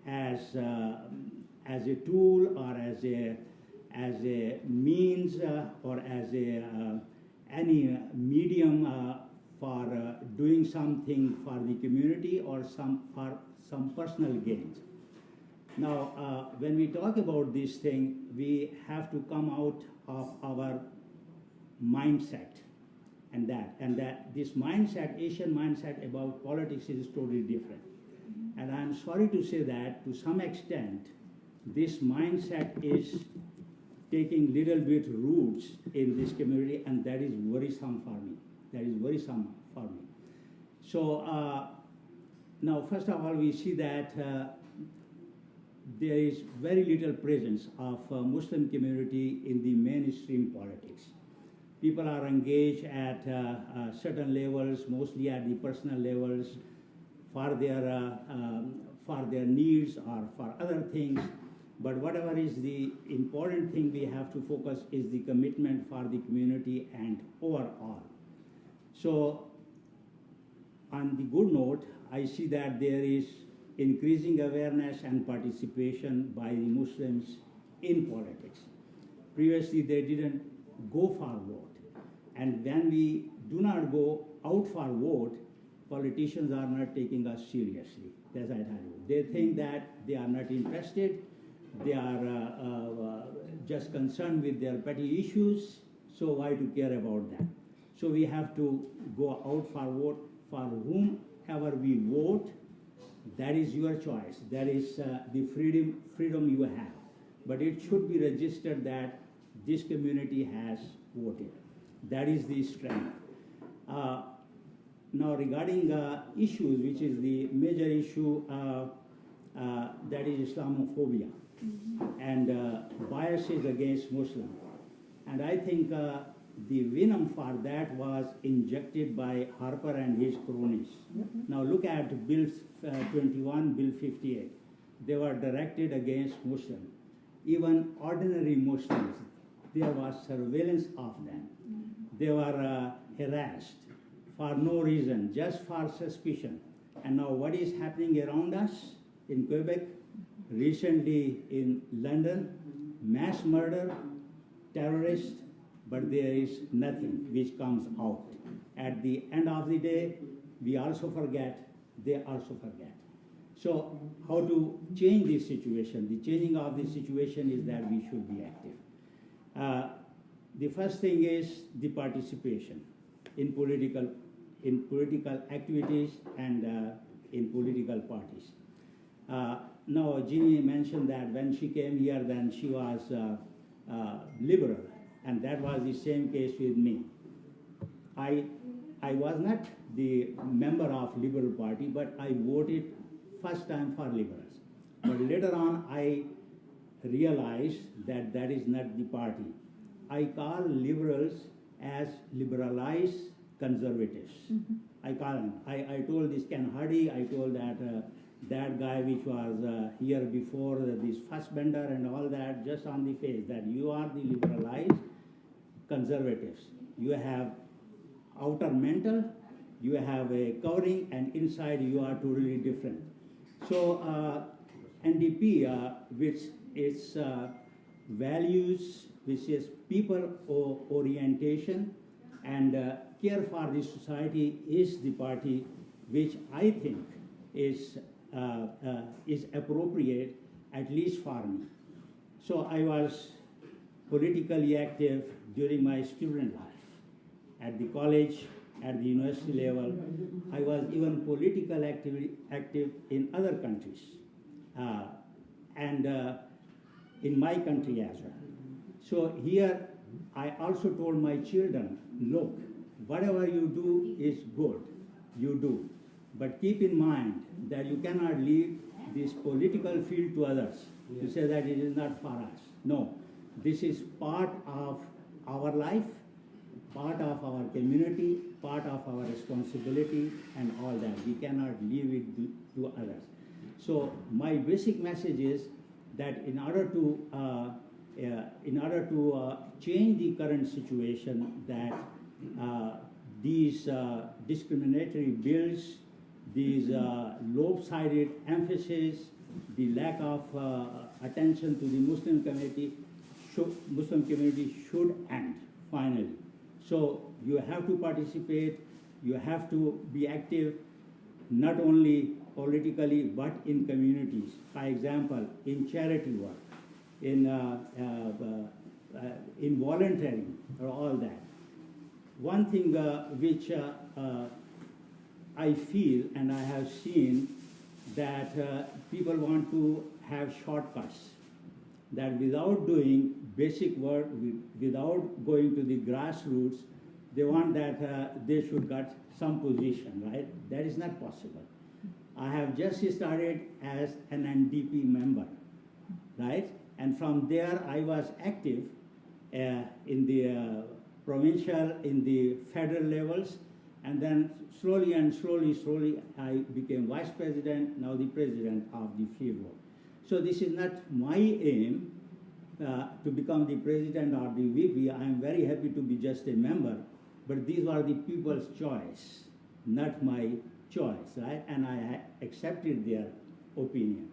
as a tool or as a means or as any medium for doing something for the community or for some personal gains. Now, when we talk about this thing, we have to come out of our mindset, and that this mindset, Asian mindset about politics is totally different. And I'm sorry to say that to some extent, this mindset is taking little bit roots in this community, and that is worrisome for me. That is worrisome for me. So now, first of all, we see that there is very little presence of Muslim community in the mainstream politics. People are engaged at certain levels, mostly at the personal levels, for their needs or for other things. But whatever is the important thing we have to focus is the commitment for the community and overall. So on the good note, I see that there is increasing awareness and participation by the Muslims in politics. Previously, they didn't go for vote. And when we do not go out for vote, politicians are not taking us seriously, as I tell you. They think that they are not interested, they are just concerned with their petty issues, so why to care about that? So we have to go out for vote. For whomever we vote, that is your choice. That is the freedom you have. But it should be registered that this community has voted. That is the strength. Now regarding issues, which is the major issue, that is Islamophobia and biases against Muslims. And I think the venom for that was injected by Harper and his cronies. Now look at Bill 21, Bill 58. They were directed against Muslims. Even ordinary Muslims, there was surveillance of them. They were harassed for no reason, just for suspicion. And now what is happening around us in Quebec, recently in London, mass murder, terrorists, but there is nothing which comes out. At the end of the day, we also forget, they also forget. So how to change this situation? The changing of this situation is that we should be active. The first thing is the participation in political activities and in political parties. Now, Ginny mentioned that when she came here, then she was liberal, and that was the same case with me. I was not the member of Liberal Party, but I voted first time for Liberals. But later on, I realized that that is not the party. I call Liberals as liberalized conservatives. I call them. I told this Ken Hardy, I told that guy which was here before, this Fassbender and all that, just on the face, that you are the liberalized conservatives. You have outer mental, you have a covering, and inside you are totally different. So NDP, which is values, which is people orientation and care for the society, is the party which I think is appropriate, at least for me. So I was politically active during my student life. At the college, at the university level, I was even politically active in other countries, and in my country as well. So here, I also told my children, look, whatever you do is good, you do. But keep in mind that you cannot leave this political field to others to say that it is not for us. No, this is part of our life, part of our community, part of our responsibility and all that. We cannot leave it to others. So my basic message is that in order to change the current situation, that these discriminatory bills, these lopsided emphasis the lack of attention to the Muslim community should end finally. So you have to participate, you have to be active, not only politically but in communities. For example, in charity work, in volunteering, or all that. One thing which I feel and I have seen that people want to have shortcuts, that without doing basic work, without going to the grassroots, they want that they should get some position, right? That is not possible. I have just started as an NDP member, right? And from there I was active in the provincial, in the federal levels, and then slowly I became vice president, now the president of the FIRO. So this is not my aim to become the president or the VP. I am very happy to be just a member, but these are the people's choice, not my choice, right? And I accepted their opinion.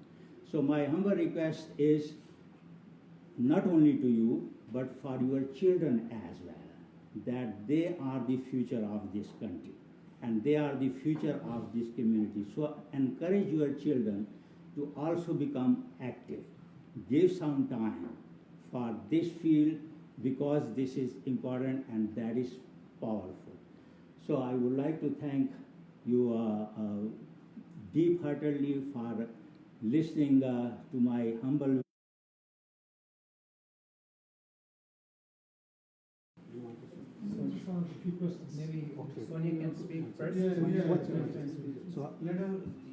So my humble request is not only to you, but for your children as well, that they are the future of this country and they are the future of this community. So encourage your children to also become active. Give some time for this field because this is important and that is powerful. So I would like to thank you deep-heartedly for listening to my humble. So just want a few questions. Maybe Sohni can speak first. So let her,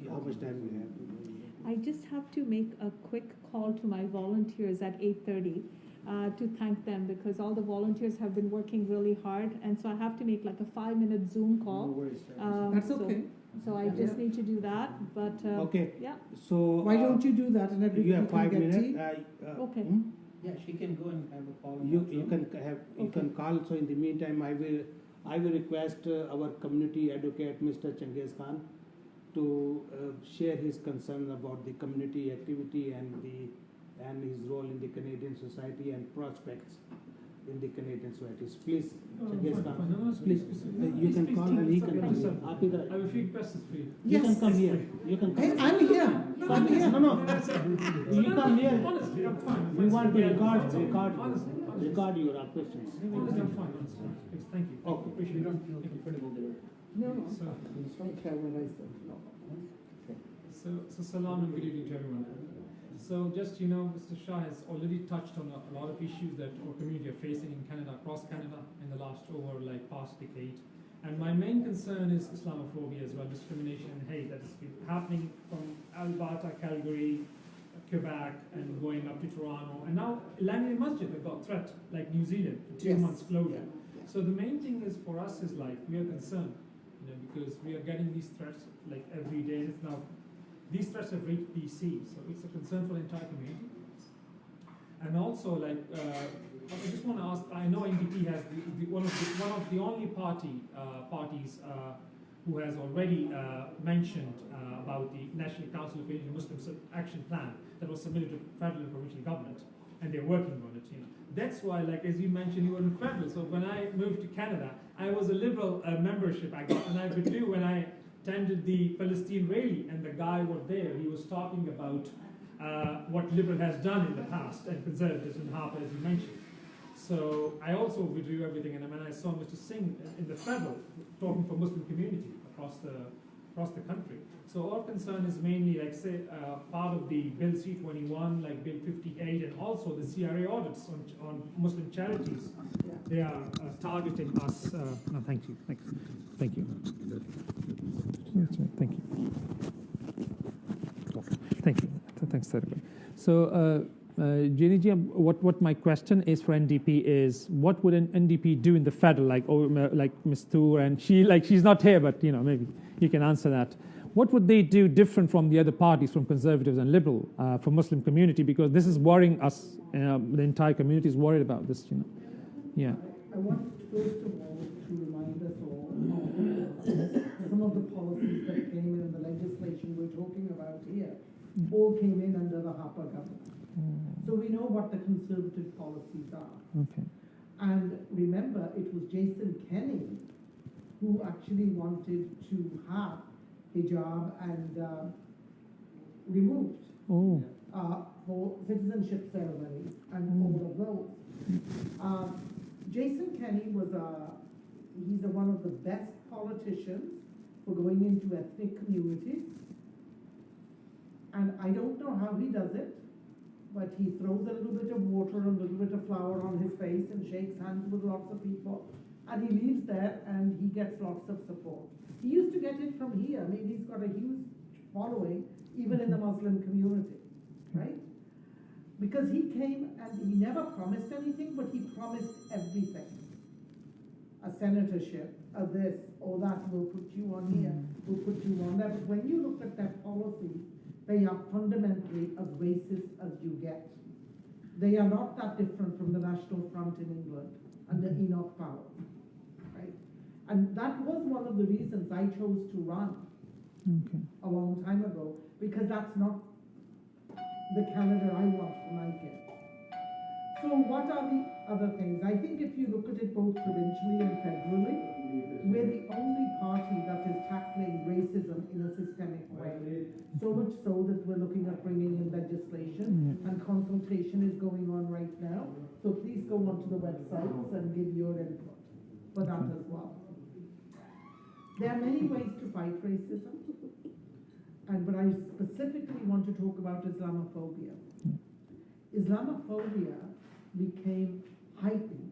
how much time we have? I just have to make a quick call to my volunteers at 8:30 to thank them because all the volunteers have been working really hard, and so I have to make like a 5-minute Zoom call. No worries. That's okay. So I just need to do that, but Okay. yeah. So Why don't you do that and everybody you have 5 can get minutes. tea? Okay. Yeah, she can go and have a call. You can have can call. So in the meantime, I will request our community advocate Mr. Changiz Khan to share his concern about the community activity and his role in the Canadian society and prospects in the Canadian societies. Please, Changiz Khan, please, you can call and he can come here. I have a few questions for you. You can come here. You can come. Hey, I'm here. I'm here. No. You come here. Honestly, I'm fine. We want to record Honestly, your questions. honestly, I'm fine. Honestly. Yes, thank you. Okay. Appreciate it. Don't feel comfortable there. No, So, don't care when I said no. so salam and good evening to everyone. So just, Mr. Shah has already touched on a lot of issues that our community are facing in Canada, across Canada, in the last past decade. And my main concern is Islamophobia as well, discrimination and hate that is happening from Alberta, Calgary, Quebec, and going up to Toronto. And now Langley Masjid have got threat, like New Zealand, for 2 months closure. Yeah. So the main thing is for us is like, we are concerned, because we are getting these threats like every day. And it's now, these threats have reached BC, so it's a concern for the entire community. And also, like, I just want to ask. I know NDP has one of the only parties who has already mentioned about the National Council of Indian Muslims Action Plan that was submitted to federal and provincial government, and they're working on it. That's why, like as you mentioned, you were in federal. So when I moved to Canada, I was a Liberal membership I got, and I withdrew when I attended the Palestine rally, and the guy was there. He was talking about what Liberal has done in the past, and Conservatives and Harper, as you mentioned. So I also withdrew everything, and when I saw Mr. Singh in the federal talking for Muslim community across the country. So our concern is mainly, like say, part of the Bill C-21, like Bill 58, and also the CRA audits on Muslim charities. They are targeting us. No, thank you. Thank you. Thank you. Thank you. Thank you. Thanks, sir. So, Jenny ji, what my question is for NDP is, what would an NDP do in the federal, like Ms. Toor, and she's not here, but maybe you can answer that. What would they do different from the other parties, from Conservatives and Liberal, for Muslim community? Because this is worrying us. The entire community is worried about this. Yeah. I want first of all to remind us all of some of the policies that came in the legislation we're talking about here. all came in under the Harper government. So we know what the conservative policies are. Okay. And remember, it was Jason Kenney who actually wanted to have hijab and removed Oh. for citizenship ceremonies and all of those. Jason Kenney was he's one of the best politicians for going into ethnic communities. And I don't know how he does it, but he throws a little bit of water and a little bit of flour on his face and shakes hands with lots of people. And he leaves there and he gets lots of support. He used to get it from here. I mean, he's got a huge following, even in the Muslim community, right? Because he came and he never promised anything, but he promised everything. A senatorship, a this or that, will put you on here, will put you on there. But when you look at their policies, they are fundamentally as racist as you get. They are not that different from the National Front in England under Enoch Powell, right? And that was one of the reasons I chose to run a long time ago, because that's not the Canada I want for my kids. So what are the other things? I think if you look at it both provincially and federally, we're the only party that is tackling racism in a systemic way. So much so that we're looking at bringing in legislation, and consultation is going on right now. So please go onto the websites and give your input for that as well. There are many ways to fight racism, but I specifically want to talk about Islamophobia. Islamophobia became heightened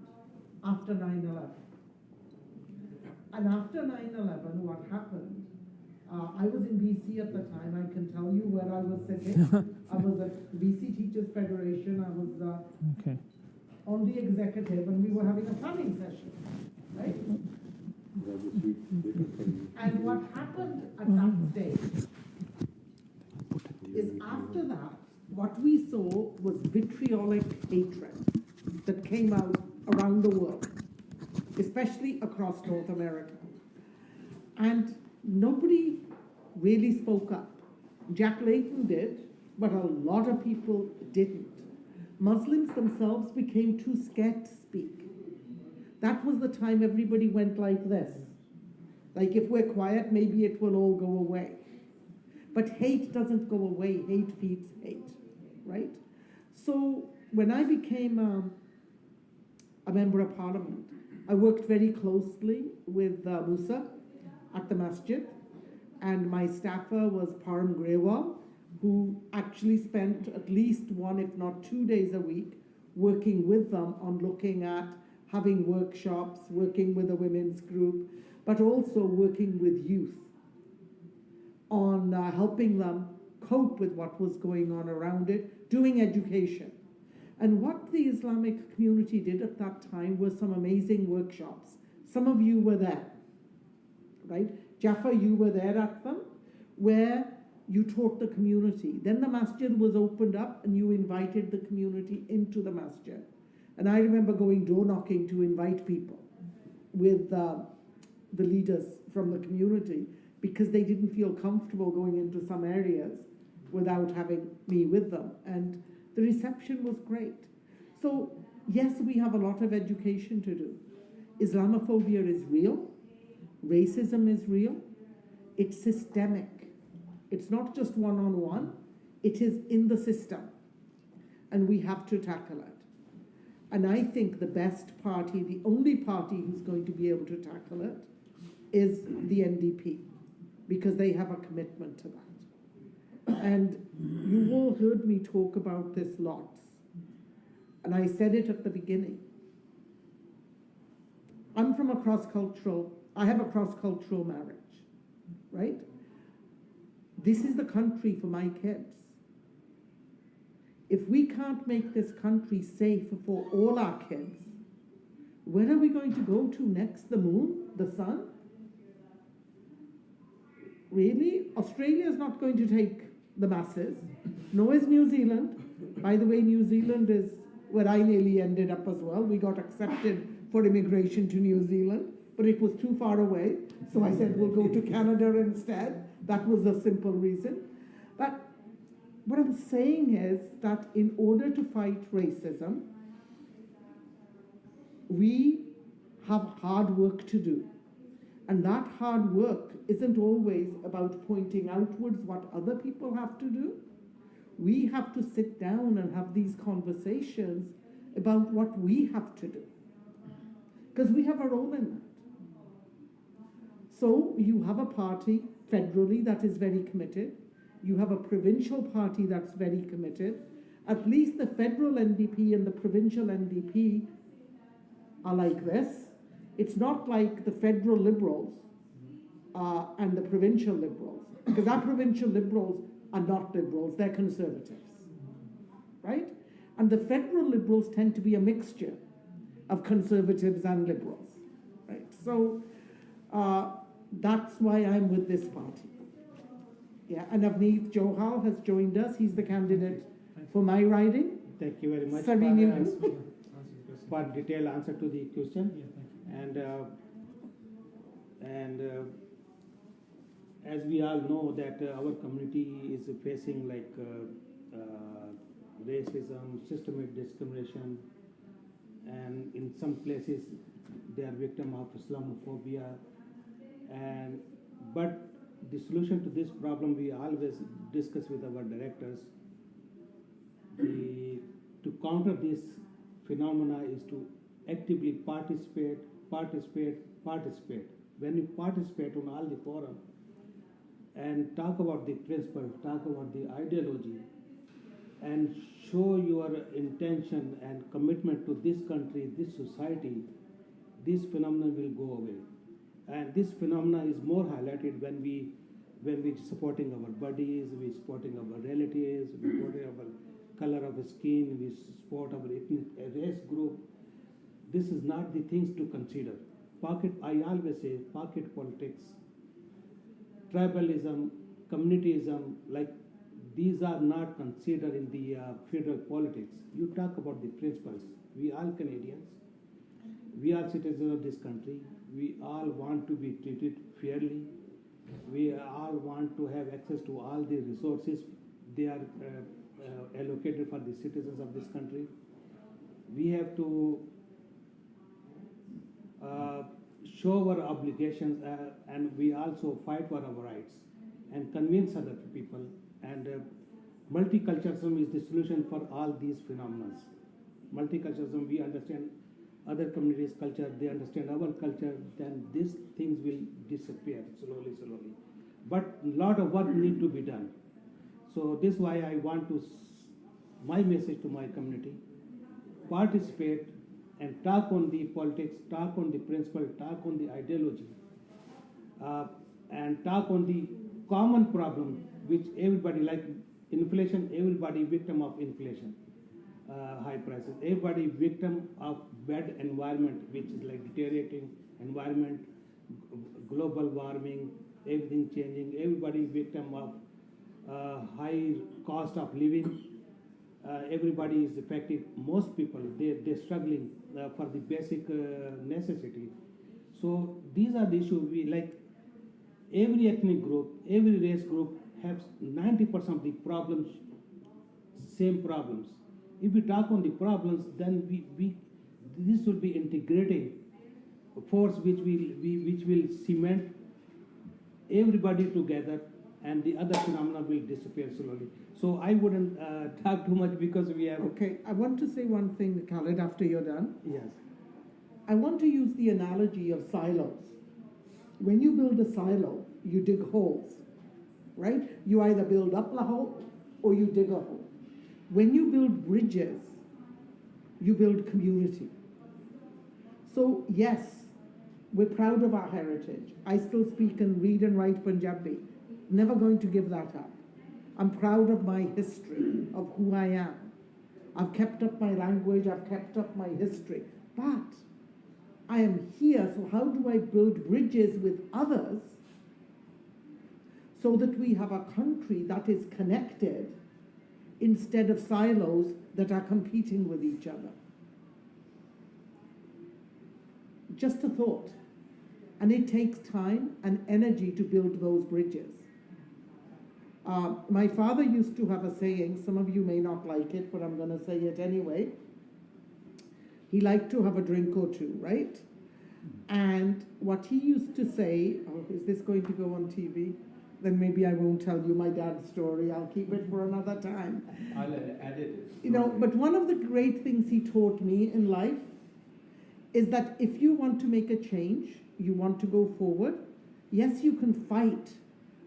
after 9/11. And after 9/11, what happened? I was in BC at the time. I can tell you where I was sitting. I was at BC Teachers Federation. I was on the executive, and we were having a planning session, right? And what happened at that stage is, after that, what we saw was vitriolic hatred that came out around the world, especially across North America. And nobody really spoke up. Jack Layton did, but a lot of people didn't. Muslims themselves became too scared to speak. That was the time everybody went like this. Like, if we're quiet, maybe it will all go away. But hate doesn't go away. Hate feeds hate, right? So when I became a member of parliament, I worked very closely with Musa at the masjid, and my staffer was Param Grewal, who actually spent at least 1, if not 2 days a week working with them on looking at having workshops, working with a women's group, but also working with youth on helping them cope with what was going on around it, doing education. And what the Islamic community did at that time were some amazing workshops. Some of you were there, right? Jaffa, you were there at them, where you taught the community. Then the masjid was opened up and you invited the community into the masjid. And I remember going door knocking to invite people with the leaders from the community, because they didn't feel comfortable going into some areas without having me with them. And the reception was great. So yes, we have a lot of education to do. Islamophobia is real. Racism is real. It's systemic. It's not just one-on-one. It is in the system. And we have to tackle it. And I think the best party, the only party who's going to be able to tackle it, is the NDP, because they have a commitment to that. And you all heard me talk about this lots. And I said it at the beginning. I'm from I have a cross-cultural marriage, right? This is the country for my kids. If we can't make this country safe for all our kids, where are we going to go to next? The moon? The sun? Really? Australia is not going to take the masses. No is New Zealand. By the way, New Zealand is where I nearly ended up as well. We got accepted for immigration to New Zealand, but it was too far away. So I said, we'll go to Canada instead. That was the simple reason. But What I'm saying is that in order to fight racism, we have hard work to do. And that hard work isn't always about pointing outwards what other people have to do. We have to sit down and have these conversations about what we have to do. Because we have a role in that. So you have a party federally that is very committed. You have a provincial party that's very committed. At least the federal NDP and the provincial NDP are like this. It's not like the federal Liberals and the provincial Liberals. Because our provincial Liberals are not Liberals, they're Conservatives. Right? And the federal Liberals tend to be a mixture of Conservatives and Liberals. Right? So that's why I'm with this party. Yeah, and Avneet Johal has joined us. He's the candidate for my riding. Thank you very much Sorry, Newton. for detailed answer to the question. Yeah, thank you. And as we all know that our community is facing like racism, systemic discrimination, and in some places they are victim of Islamophobia. But the solution to this problem we always discuss with our directors. To counter this phenomena is to actively participate. When you participate on all the forum and talk about the principle, talk about the ideology, and show your intention and commitment to this country, this society, this phenomenon will go away. And this phenomena is more highlighted when we supporting our buddies, we supporting our relatives, we supporting our color of skin, we support our ethnic race group. This is not the things to consider. I always say pocket politics, tribalism, communityism, like these are not considered in the federal politics. You talk about the principles. We all Canadians, we are citizens of this country. We all want to be treated fairly. We all want to have access to all the resources they are allocated for the citizens of this country. We have to show our obligations and we also fight for our rights and convince other people. And multiculturalism is the solution for all these phenomena. Multiculturalism, we understand other communities' culture, they understand our culture, then these things will disappear slowly. But a lot of work needs to be done. So this is why I want to, my message to my community, participate and talk on the politics, talk on the principle, talk on the ideology, and talk on the common problem which everybody, like inflation, everybody victim of inflation. High prices. Everybody victim of bad environment, which is like deteriorating environment, global warming, everything changing. Everybody victim of high cost of living. Everybody is affected. Most people they're struggling for the basic necessity. So these are the issues. We like every ethnic group, every race group has 90% of the problems, same problems. If we talk on the problems, then this will be integrating force which will cement everybody together, and the other phenomena will disappear slowly. So I wouldn't talk too much because we have. Okay, I want to say one thing, Khalid, after you're done. Yes. I want to use the analogy of silos. When you build a silo, you dig holes, right? You either build up a hole or you dig a hole. When you build bridges, you build community. So yes, we're proud of our heritage. I still speak and read and write Punjabi. Never going to give that up. I'm proud of my history, of who I am. I've kept up my language, I've kept up my history. But I am here, so how do I build bridges with others so that we have a country that is connected instead of silos that are competing with each other? Just a thought. And it takes time and energy to build those bridges. My father used to have a saying, some of you may not like it, but I'm going to say it anyway. He liked to have a drink or two, right? And what he used to say, oh, is this going to go on TV? Then maybe I won't tell you my dad's story. I'll keep it for another time. I'll edit it. You know, but one of the great things he taught me in life is that if you want to make a change, you want to go forward, yes, you can fight,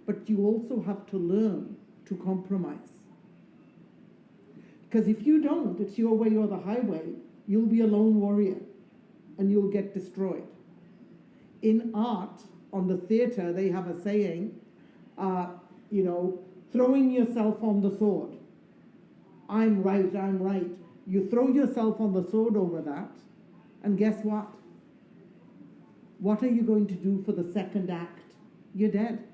but you also have to learn to compromise. Because if you don't, it's your way or the highway, you'll be a lone warrior and you'll get destroyed. In art, on the theater, they have a saying, throwing yourself on the sword. I'm right, I'm right. You throw yourself on the sword over that, and guess what? What are you going to do for the second act? You're dead.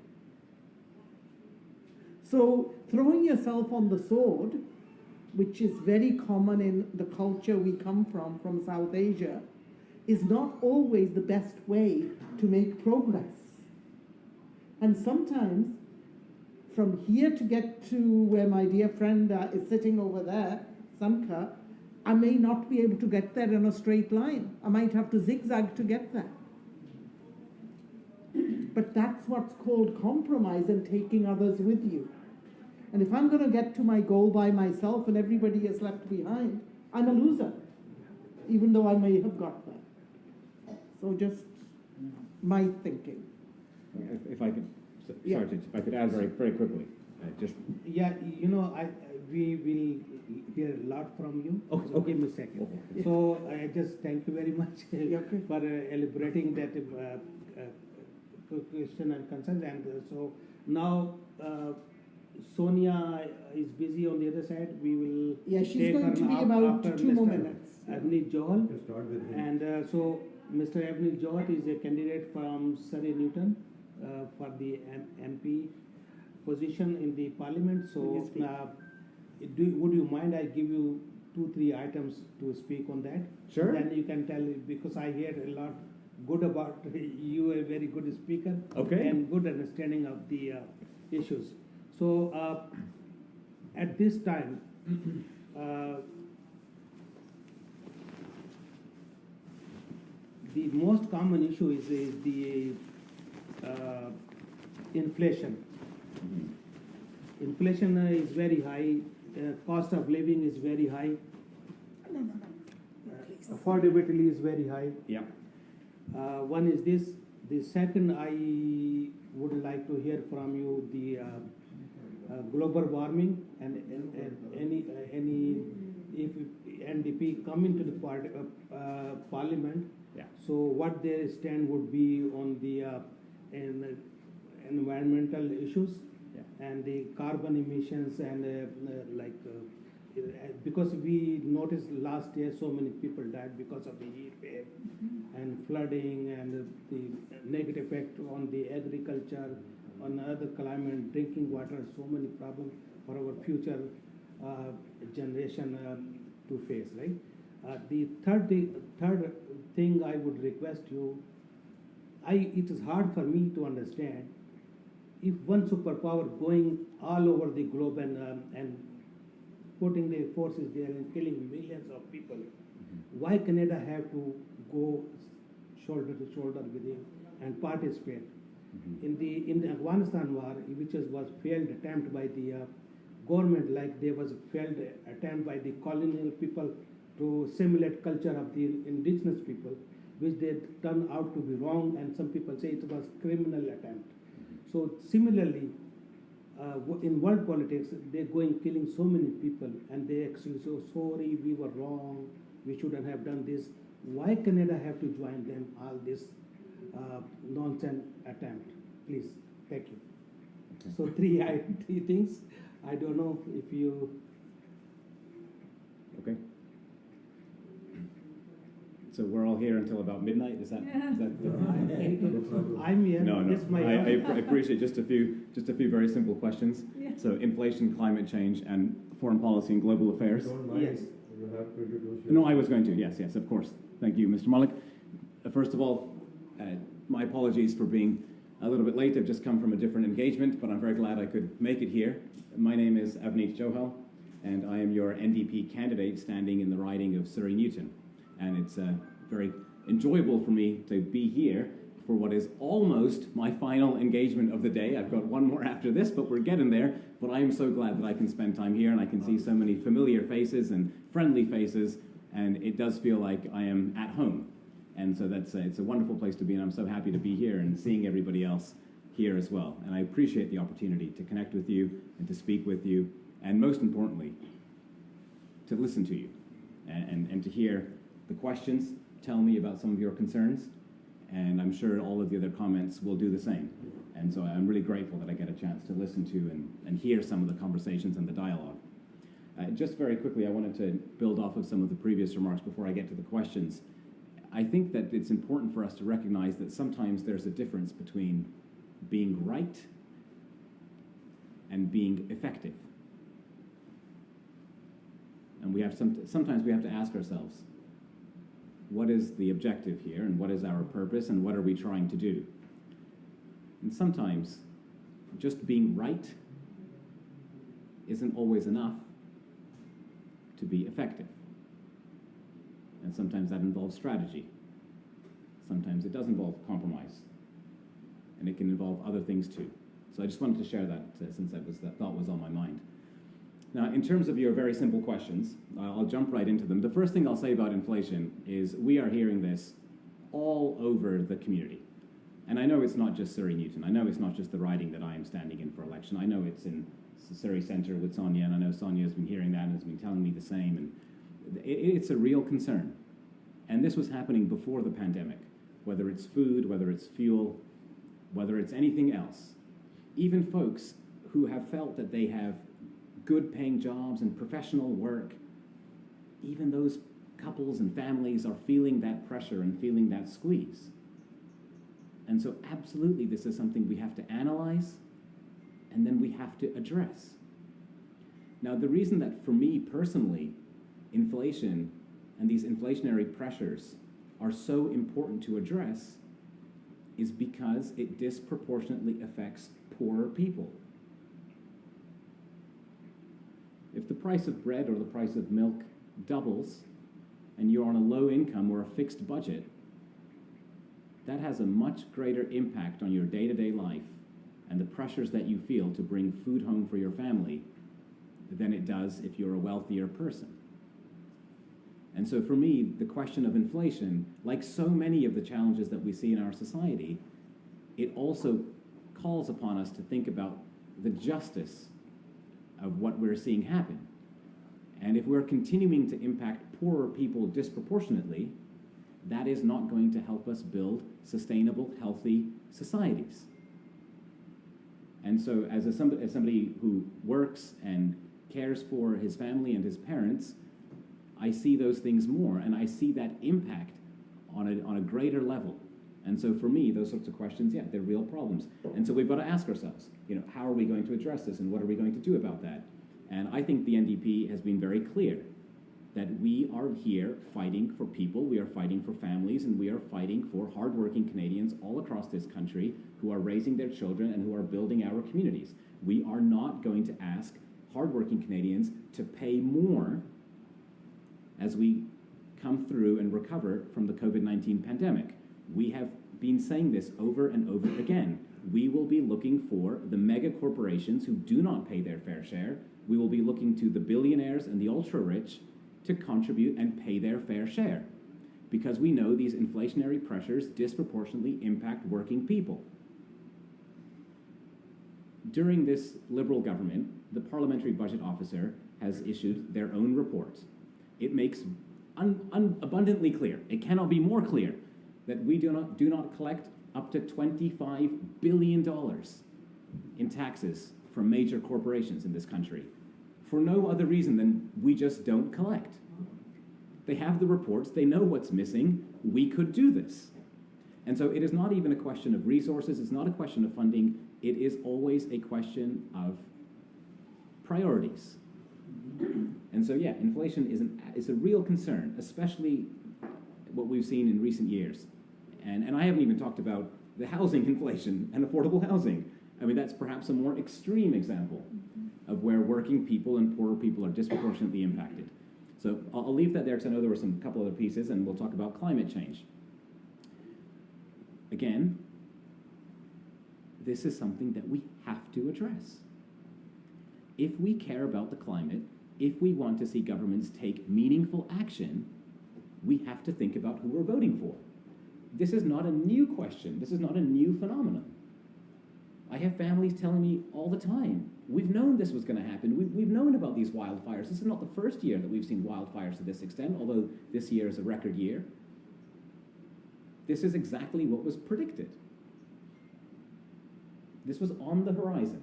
So throwing yourself on the sword, which is very common in the culture we come from South Asia, is not always the best way to make progress. And sometimes, from here to get to where my dear friend is sitting over there, Samka, I may not be able to get there in a straight line. I might have to zigzag to get there. But that's what's called compromise and taking others with you. And if I'm going to get to my goal by myself and everybody is left behind, I'm a loser, even though I may have got there. So just my thinking. If I could, Yeah. sorry, if I could add very, very quickly, just. Yeah, we will hear a lot from you. Okay, So okay. give me a second. Okay. So I just thank you very much okay. for elaborating that question and concerns. And so now Sonia is busy on the other side. We will Yeah, she's take going her to be after about 2 more Mr. minutes. Avneet Johal. You start with him. And so Mr. Avneet Johal is a candidate from Surrey Newton for the MP position in the parliament. So would you mind I give you 2-3 items to speak on that? Sure. Then you can tell, because I hear a lot good about you, a very good speaker. Okay. And good understanding of the issues. So at this time, the most common issue is the inflation. Inflation is very high, cost of living is very high. Affordability is very high. Yeah. One is this. The second, I would like to hear from you the global warming and any if NDP come into the parliament. Yeah. So what their stand would be on the environmental issues. Yeah. And the carbon emissions and because we noticed last year so many people died because of the heat wave and flooding and the negative effect on the agriculture, on other climate, drinking water, so many problems for our future generation to face, right? The third thing I would request you, it is hard for me to understand if one superpower going all over the globe and putting their forces there and killing millions of people, why Canada have to go shoulder to shoulder with him and participate? In the Afghanistan war, which was failed attempt by the government, like there was a failed attempt by the colonial people to simulate culture of the indigenous people, which they turned out to be wrong, and some people say it was criminal attempt. So similarly, in world politics, they're going killing so many people, and they excuse, oh sorry, we were wrong, we shouldn't have done this. Why Canada have to join them all this nonsense attempt? Please, thank you. Okay. So three things. I don't know if you. Okay. So we're all here until about midnight. Is that? Yeah. Is that I'm here. no, no. This is my I appreciate just a few very simple questions. Yeah. So inflation, climate change, and foreign policy and global affairs. Don't mind, Yes. you have to introduce yourself. No, I was going to. Yes, yes, of course. Thank you, Mr. Malik. First of all, my apologies for being a little bit late. I've just come from a different engagement, but I'm very glad I could make it here. My name is Avneet Johal, and I am your NDP candidate standing in the riding of Surrey Newton. And it's very enjoyable for me to be here for what is almost my final engagement of the day. I've got one more after this, but we're getting there. But I am so glad that I can spend time here, and I can see so many familiar faces and friendly faces, and it does feel like I am at home. And so it's a wonderful place to be, and I'm so happy to be here and seeing everybody else here as well. And I appreciate the opportunity to connect with you and to speak with you, and most importantly, to listen to you and to hear the questions, tell me about some of your concerns, and I'm sure all of the other comments will do the same. And so I'm really grateful that I get a chance to listen to and hear some of the conversations and the dialogue. Just very quickly, I wanted to build off of some of the previous remarks before I get to the questions. I think that it's important for us to recognize that sometimes there's a difference between being right and being effective. And sometimes we have to ask ourselves, what is the objective here, and what is our purpose, and what are we trying to do? And sometimes just being right isn't always enough to be effective. And sometimes that involves strategy. Sometimes it does involve compromise. And it can involve other things too. So I just wanted to share that since that thought was on my mind. Now, in terms of your very simple questions, I'll jump right into them. The first thing I'll say about inflation is we are hearing this all over the community. And I know it's not just Surrey Newton. I know it's not just the riding that I am standing in for election. I know it's in Surrey Centre with Sonia, and I know Sonia has been hearing that and has been telling me the same. And it's a real concern. And this was happening before the pandemic, whether it's food, whether it's fuel, whether it's anything else. Even folks who have felt that they have good paying jobs and professional work, even those couples and families are feeling that pressure and feeling that squeeze. And so absolutely this is something we have to analyze and then we have to address. Now, the reason that for me personally, inflation and these inflationary pressures are so important to address is because it disproportionately affects poorer people. If the price of bread or the price of milk doubles and you're on a low income or a fixed budget, that has a much greater impact on your day-to-day life and the pressures that you feel to bring food home for your family than it does if you're a wealthier person. And so for me, the question of inflation, like so many of the challenges that we see in our society, it also calls upon us to think about the justice of what we're seeing happen. And if we're continuing to impact poorer people disproportionately, that is not going to help us build sustainable, healthy societies. And so as somebody who works and cares for his family and his parents, I see those things more, and I see that impact on a greater level. And so for me, those sorts of questions, yeah, they're real problems. And so we've got to ask ourselves, how are we going to address this, and what are we going to do about that? And I think the NDP has been very clear that we are here fighting for people, we are fighting for families, and we are fighting for hardworking Canadians all across this country who are raising their children and who are building our communities. We are not going to ask hardworking Canadians to pay more as we come through and recover from the COVID-19 pandemic. We have been saying this over and over again. We will be looking for the mega corporations who do not pay their fair share. We will be looking to the billionaires and the ultra-rich to contribute and pay their fair share, because we know these inflationary pressures disproportionately impact working people. During this Liberal government, the Parliamentary Budget Officer has issued their own report. It makes abundantly clear, it cannot be more clear, that we do not collect up to $25 billion in taxes from major corporations in this country for no other reason than we just don't collect. They have the reports, they know what's missing, we could do this. And so it is not even a question of resources, it's not a question of funding, it is always a question of priorities. And so yeah, inflation is a real concern, especially what we've seen in recent years. And I haven't even talked about the housing inflation and affordable housing. I mean, that's perhaps a more extreme example of where working people and poorer people are disproportionately impacted. So I'll leave that there because I know there were some couple other pieces, and we'll talk about climate change. Again, this is something that we have to address. If we care about the climate, if we want to see governments take meaningful action, we have to think about who we're voting for. This is not a new question. This is not a new phenomenon. I have families telling me all the time, we've known this was going to happen. We've known about these wildfires. This is not the first year that we've seen wildfires to this extent, although this year is a record year. This is exactly what was predicted. This was on the horizon.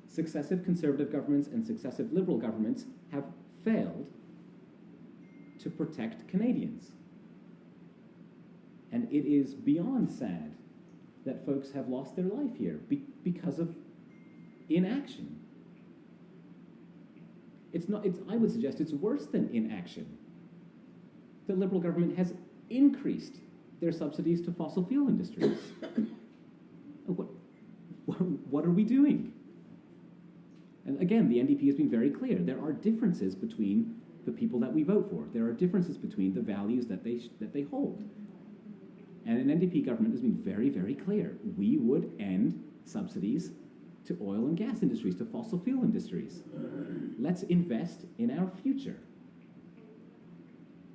Successive conservative governments and successive liberal governments have failed to protect Canadians. And it is beyond sad that folks have lost their life here because of inaction. I would suggest it's worse than inaction. The Liberal government has increased their subsidies to fossil fuel industries. What are we doing? And again, the NDP has been very clear. There are differences between the people that we vote for. There are differences between the values that they hold. And an NDP government has been very, very clear. We would end subsidies to oil and gas industries, to fossil fuel industries. Let's invest in our future.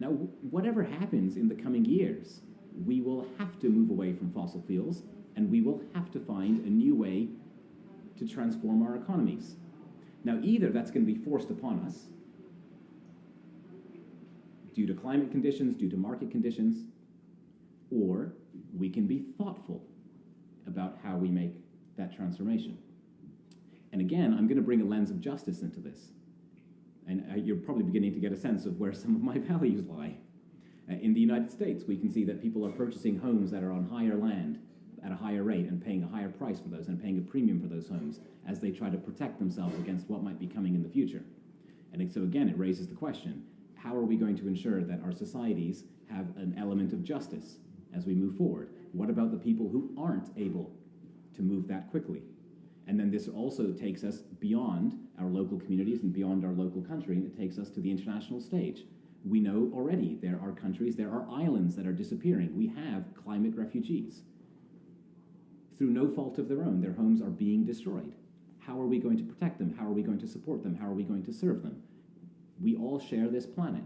Now, whatever happens in the coming years, we will have to move away from fossil fuels, and we will have to find a new way to transform our economies. Now, either that's going to be forced upon us due to climate conditions, due to market conditions, or we can be thoughtful about how we make that transformation. And again, I'm going to bring a lens of justice into this. And you're probably beginning to get a sense of where some of my values lie. In the United States, we can see that people are purchasing homes that are on higher land at a higher rate and paying a higher price for those and paying a premium for those homes as they try to protect themselves against what might be coming in the future. And so again, it raises the question, how are we going to ensure that our societies have an element of justice as we move forward? What about the people who aren't able to move that quickly? And then this also takes us beyond our local communities and beyond our local country, and it takes us to the international stage. We know already there are countries, there are islands that are disappearing. We have climate refugees. Through no fault of their own, their homes are being destroyed. How are we going to protect them? How are we going to support them? How are we going to serve them? We all share this planet.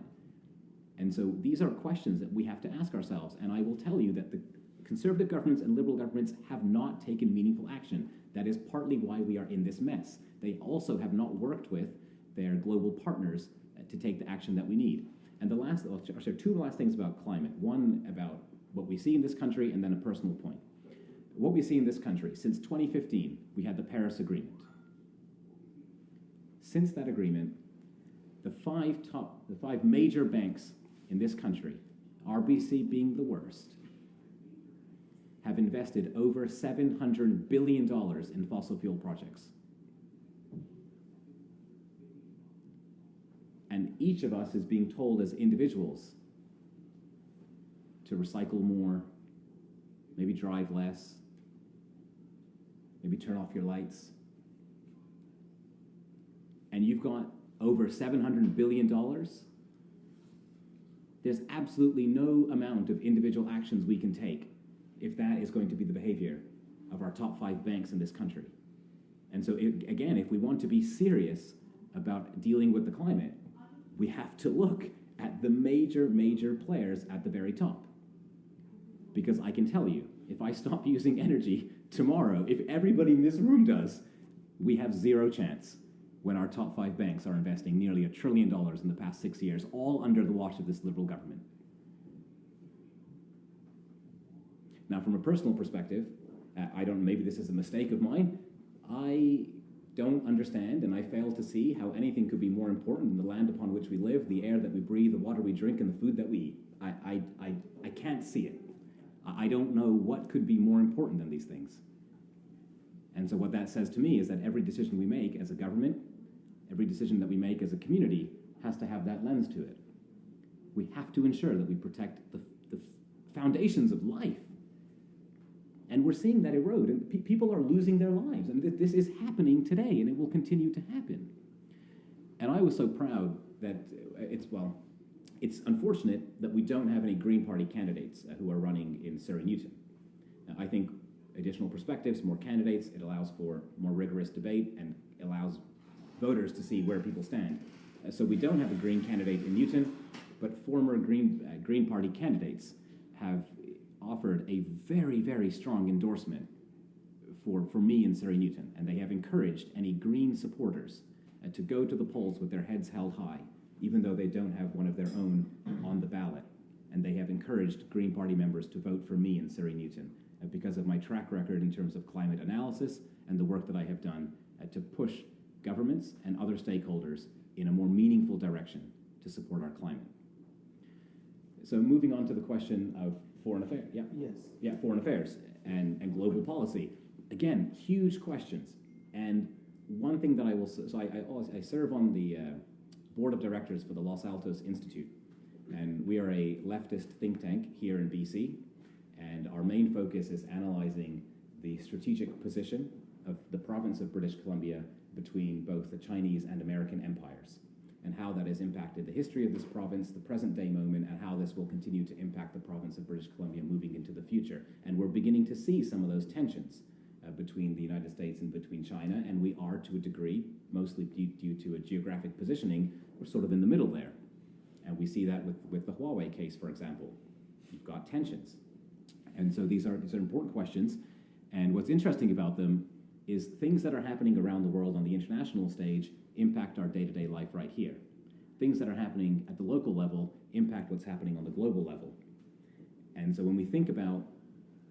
And so these are questions that we have to ask ourselves. And I will tell you that the conservative governments and liberal governments have not taken meaningful action. That is partly why we are in this mess. They also have not worked with their global partners to take the action that we need. And I'll share two last things about climate. One about what we see in this country, and then a personal point. What we see in this country, since 2015, we had the Paris Agreement. Since that agreement, the five major banks in this country, RBC being the worst, have invested over $700 billion in fossil fuel projects. And each of us is being told as individuals to recycle more, maybe drive less, maybe turn off your lights. And you've got over $700 billion. There's absolutely no amount of individual actions we can take if that is going to be the behavior of our top 5 banks in this country. And so, again, if we want to be serious about dealing with the climate, we have to look at the major players at the very top. Because I can tell you, if I stop using energy tomorrow, if everybody in this room does, we have zero chance when our top 5 banks are investing nearly $1 trillion in the past 6 years, all under the watch of this Liberal government. Now, from a personal perspective, maybe this is a mistake of mine, I don't understand and I fail to see how anything could be more important than the land upon which we live, the air that we breathe, the water we drink, and the food that we eat. I can't see it. I don't know what could be more important than these things. And so what that says to me is that every decision we make as a government, every decision that we make as a community has to have that lens to it. We have to ensure that we protect the foundations of life. And we're seeing that erode, and people are losing their lives. And this is happening today, and it will continue to happen. And I was so proud that it's unfortunate that we don't have any Green Party candidates who are running in Surrey Newton. I think additional perspectives, more candidates, it allows for more rigorous debate and allows voters to see where people stand. So we don't have a Green candidate in Newton, but former Green Party candidates have offered a very, very strong endorsement for me in Surrey Newton, and they have encouraged any Green supporters to go to the polls with their heads held high, even though they don't have one of their own on the ballot. And they have encouraged Green Party members to vote for me in Surrey Newton because of my track record in terms of climate analysis and the work that I have done to push governments and other stakeholders in a more meaningful direction to support our climate. So moving on to the question of foreign affairs. Yeah. Yes. Yeah, foreign affairs and global policy. Again, huge questions. And one thing that I will say, so I serve on the board of directors for the Los Altos Institute. And we are a leftist think tank here in BC. And our main focus is analyzing the strategic position of the province of British Columbia between both the Chinese and American empires, and how that has impacted the history of this province, the present day moment, and how this will continue to impact the province of British Columbia moving into the future. And we're beginning to see some of those tensions between the United States and between China, and we are, to a degree, mostly due to a geographic positioning, we're sort of in the middle there. And we see that with the Huawei case, for example. You've got tensions. And so these are important questions. And what's interesting about them is things that are happening around the world on the international stage impact our day-to-day life right here. Things that are happening at the local level impact what's happening on the global level. And so when we think about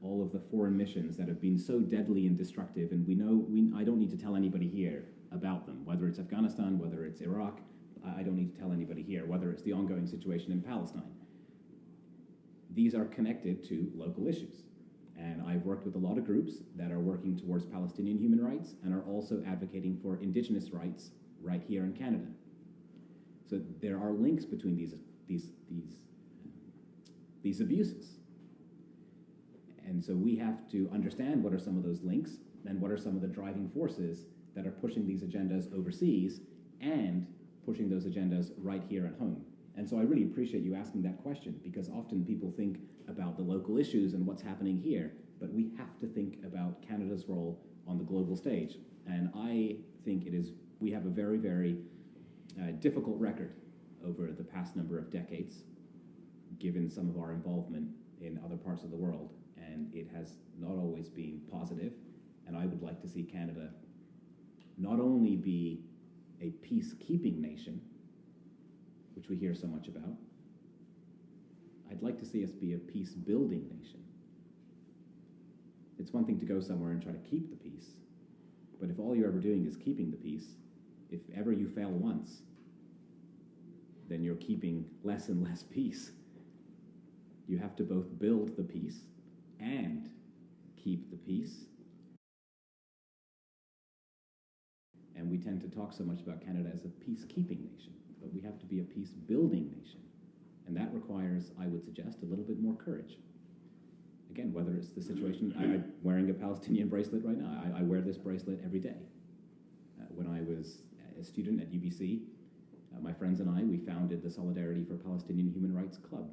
all of the foreign missions that have been so deadly and destructive, and I don't need to tell anybody here about them, whether it's Afghanistan, whether it's Iraq, I don't need to tell anybody here, whether it's the ongoing situation in Palestine. These are connected to local issues. And I've worked with a lot of groups that are working towards Palestinian human rights and are also advocating for Indigenous rights right here in Canada. So there are links between these abuses. And so we have to understand what are some of those links and what are some of the driving forces that are pushing these agendas overseas and pushing those agendas right here at home. And so I really appreciate you asking that question, because often people think about the local issues and what's happening here, but we have to think about Canada's role on the global stage. And I think we have a very, very difficult record over the past number of decades, given some of our involvement in other parts of the world. And it has not always been positive. And I would like to see Canada not only be a peacekeeping nation, which we hear so much about. I'd like to see us be a peace-building nation. It's one thing to go somewhere and try to keep the peace, but if all you're ever doing is keeping the peace, if ever you fail once, then you're keeping less and less peace. You have to both build the peace and keep the peace. And we tend to talk so much about Canada as a peacekeeping nation, but we have to be a peace-building nation. And that requires, I would suggest, a little bit more courage. Again, whether it's the situation, I'm wearing a Palestinian bracelet right now. I wear this bracelet every day. When I was a student at UBC, my friends and I, we founded the Solidarity for Palestinian Human Rights Club.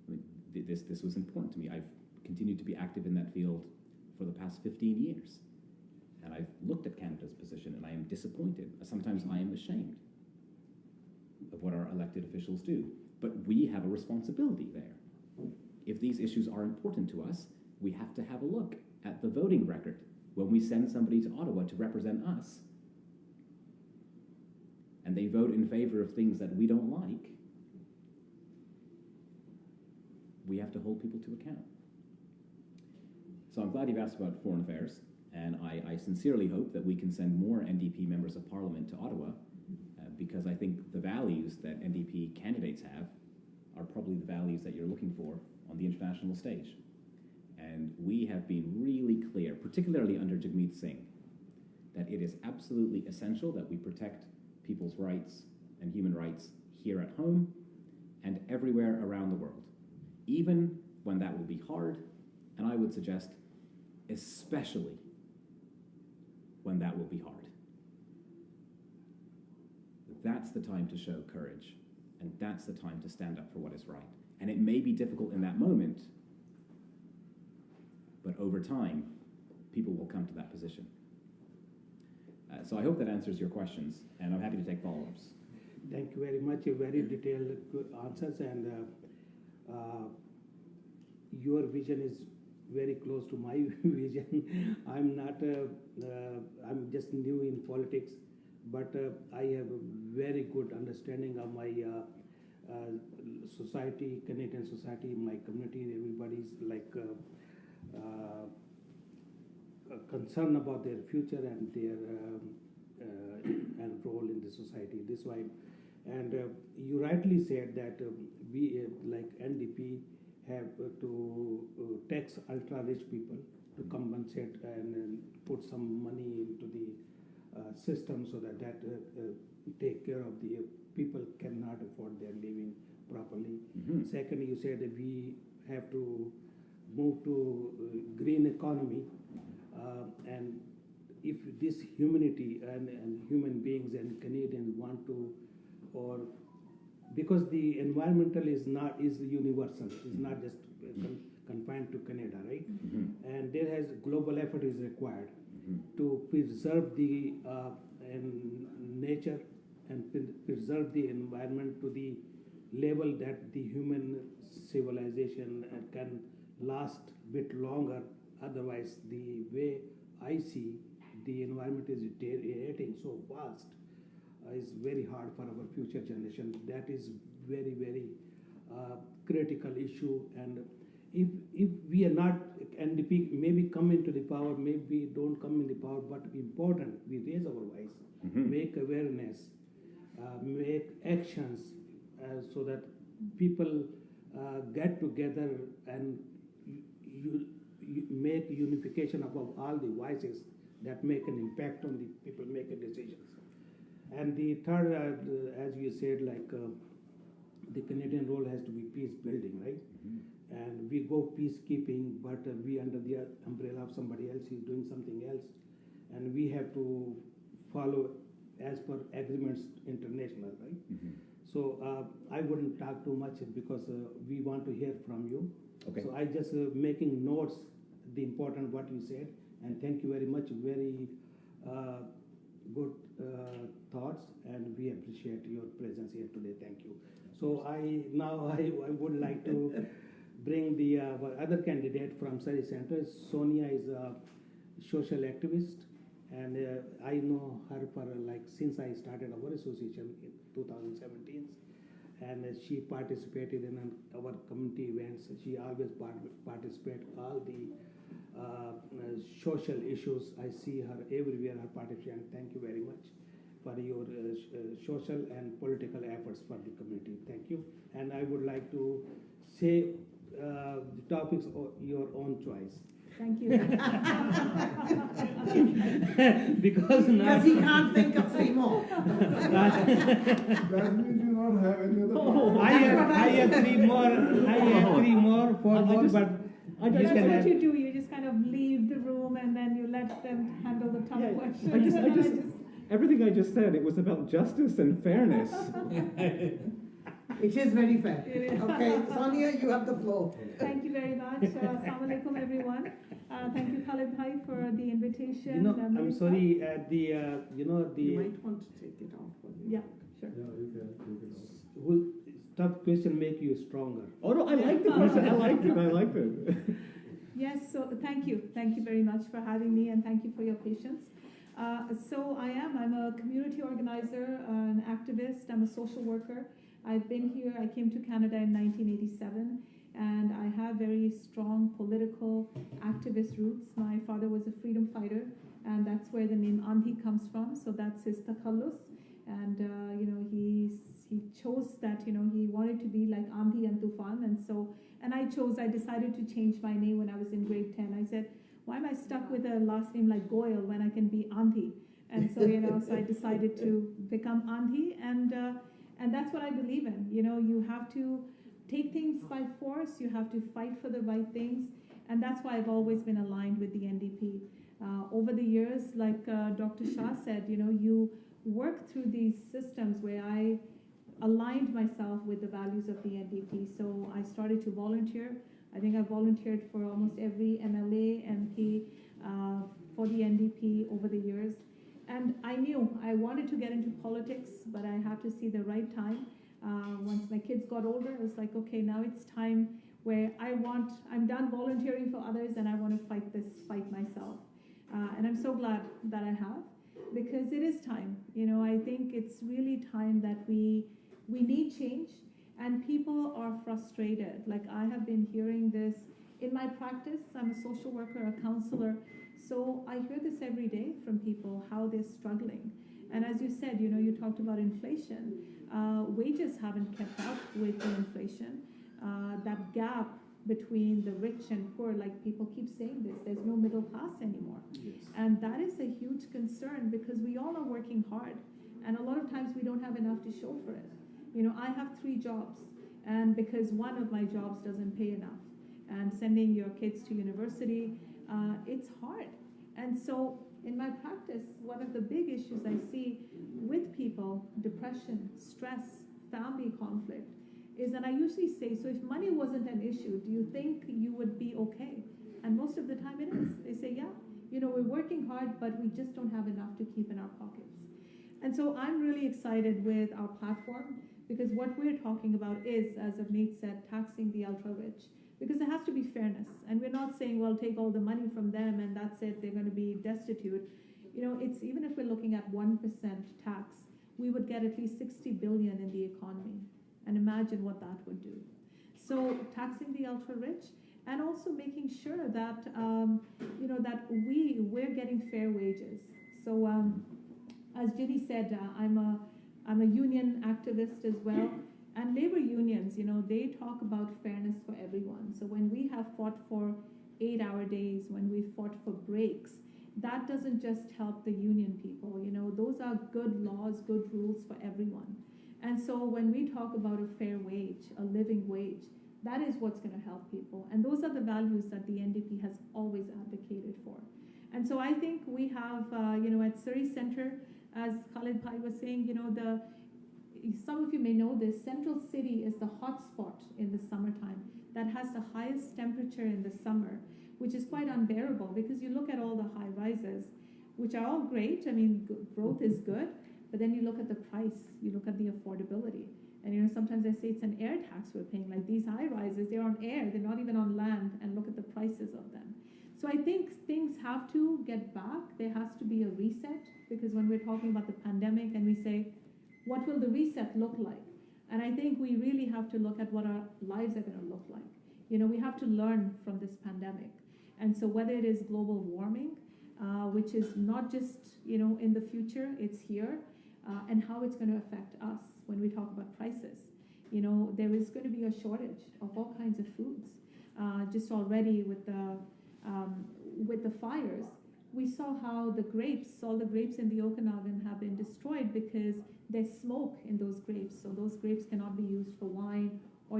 I mean, this was important to me. I've continued to be active in that field for the past 15 years. And I've looked at Canada's position and I am disappointed. Sometimes I am ashamed of what our elected officials do. But we have a responsibility there. If these issues are important to us, we have to have a look at the voting record when we send somebody to Ottawa to represent us and they vote in favor of things that we don't like. We have to hold people to account. So I'm glad you've asked about foreign affairs, and I sincerely hope that we can send more NDP members of Parliament to Ottawa, because I think the values that NDP candidates have are probably the values that you're looking for on the international stage. And we have been really clear, particularly under Jagmeet Singh, that it is absolutely essential that we protect people's rights and human rights here at home and everywhere around the world, even when that will be hard, And I would suggest, especially when that will be hard. That's the time to show courage, and that's the time to stand up for what is right. And it may be difficult in that moment, but over time, people will come to that position. So I hope that answers your questions, and I'm happy to take follow-ups. Thank you very much. Very detailed answers, and your vision is very close to my vision. I'm not. I'm just new in politics, but I have a very good understanding of my society, Canadian society, my community. Everybody's like concerned about their future and their and role in the society. This why, and you rightly said that we like NDP have to tax ultra-rich people to compensate and put some money into the system so that take care of the people cannot afford their living properly. Mm-hmm. Second, you said that we have to move to green economy, and if this humanity and human beings and Canadians want to, or because the environmental is universal, is not just confined to Canada, right? Mm-hmm. And there has global effort is required Mm-hmm. to preserve the nature and preserve the environment to the level that the human civilization can last bit longer. Otherwise, the way I see the environment is deteriorating so fast, is very hard for our future generation. That is very, very critical issue. And if we are not, NDP maybe come into the power, maybe don't come in the power, but important, we raise our voice, Mm-hmm. make awareness, make actions so that people get together and you make unification of all the voices that make an impact on the people making decisions. And the third, as you said, like the Canadian role has to be peace building, right? Mm-hmm. And we go peacekeeping, but we under the umbrella of somebody else is doing something else, and we have to follow as per agreements international, right? Mm-hmm. So I wouldn't talk too much because we want to hear from you. Okay. So I just making notes, the important what you said, and thank you very much. Very good thoughts, and we appreciate your presence here today. Thank you. So I would like to bring the our other candidate from Surrey Centre. Sonia is a social activist, and I know her for like since I started our association in 2017, and she participated in our community events. She always participate all the social issues. I see her everywhere, her participation. Thank you very much for your social and political efforts for the community. Thank you. And I would like to say the topics of your own choice. Thank you. Because now Because he can't think of three more. That means you don't have any other. I have three more, four more, but That's can what have- you do. You just kind of leave the room and then you let them handle the tough Yeah, questions. I just everything I just said, it was about justice and fairness. It is very fair. It is. Okay, Sonia, you have the floor. Thank you very much. Assalamu alaikum, everyone. Thank you, Khalid Bhai, for the invitation. I'm Melissa. sorry, the You might want to take it off. Yeah, sure. Yeah, you can take it off. who, tough question make you stronger. Oh no, I like the question. I liked it. Yes, so thank you. Thank you very much for having me and thank you for your patience. I'm a community organizer, an activist, I'm a social worker. I've been here, I came to Canada in 1987 and I have very strong political activist roots. My father was a freedom fighter and that's where the name Andhi comes from, so that's his takallus. And he chose that, he wanted to be like Andhi and Tufan, and I decided to change my name when I was in grade 10. I said, why am I stuck with a last name like Goyal when I can be Andhi? And so, so I decided to become Andhi, and that's what I believe in. You have to take things by force, you have to fight for the right things, And that's why I've always been aligned with the NDP. Over the years, like Dr. Shah said, you work through these systems where I aligned myself with the values of the NDP. So I started to volunteer. I think I volunteered for almost every MLA, MP for the NDP over the years. And I knew I wanted to get into politics, but I had to see the right time. Once my kids got older, it was like, okay, now it's time where I'm done volunteering for others and I want to fight this fight myself. And I'm so glad that I have, because it is time. I think it's really time that we need change, and people are frustrated. Like, I have been hearing this in my practice. I'm a social worker, a counselor, so I hear this every day from people, how they're struggling. And as you said, you talked about inflation. Wages haven't kept up with the inflation. That gap between the rich and poor, like people keep saying this, there's no middle class anymore. Yes. And that is a huge concern, because we all are working hard, and a lot of times we don't have enough to show for it. I have 3 jobs, and because one of my jobs doesn't pay enough, and sending your kids to university, it's hard. And so in my practice, one of the big issues I see with people, depression, stress, family conflict, is that I usually say, so if money wasn't an issue, do you think you would be okay? And most of the time it is. They say, yeah, we're working hard, but we just don't have enough to keep in our pockets. And so I'm really excited with our platform, because what we're talking about is, as Avneet said, taxing the ultra-rich. Because there has to be fairness. And we're not saying, well, take all the money from them and that's it, they're going to be destitute. It's, even if we're looking at 1% tax, we would get at least 60 billion in the economy. And imagine what that would do. So taxing the ultra-rich, and also making sure that, that we're getting fair wages. So as Ginny said, I'm a union activist as well. And labor unions, they talk about fairness for everyone. So when we have fought for 8-hour days, when we fought for breaks, that doesn't just help the union people. Those are good laws, good rules for everyone. And so when we talk about a fair wage, a living wage, that is what's going to help people. And those are the values that the NDP has always advocated for. And so I think we have, at Surrey Center, as Khalid Bhai was saying, some of you may know this, Central City is the hot spot in the summertime that has the highest temperature in the summer, which is quite unbearable, because you look at all the high rises, which are all great. I mean, growth is good, but then you look at the price, you look at the affordability. And sometimes I say it's an air tax we're paying. Like, these high rises, they're on air, they're not even on land, and look at the prices of them. So I think things have to get back. There has to be a reset, because when we're talking about the pandemic and we say, what will the reset look like? And I think we really have to look at what our lives are going to look like. We have to learn from this pandemic. And so whether it is global warming, which is not just, in the future, it's here, and how it's going to affect us when we talk about prices. There is going to be a shortage of all kinds of foods. Just already with the fires, we saw how all the grapes in the Okanagan have been destroyed because there's smoke in those grapes. So those grapes cannot be used for wine or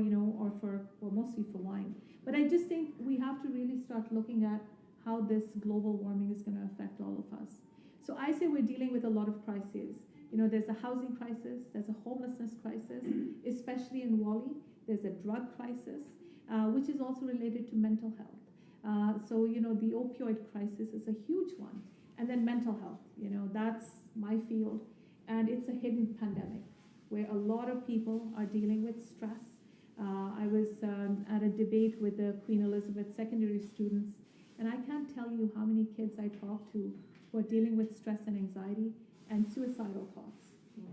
mostly for wine. But I just think we have to really start looking at how this global warming is going to affect all of us. So I say we're dealing with a lot of crises. There's a housing crisis, there's a homelessness crisis, especially in Wally. There's a drug crisis, which is also related to mental health. So the opioid crisis is a huge one. And then mental health, that's my field. And it's a hidden pandemic where a lot of people are dealing with stress. I was at a debate with the Queen Elizabeth secondary students, and I can't tell you how many kids I talk to who are dealing with stress and anxiety and suicidal thoughts.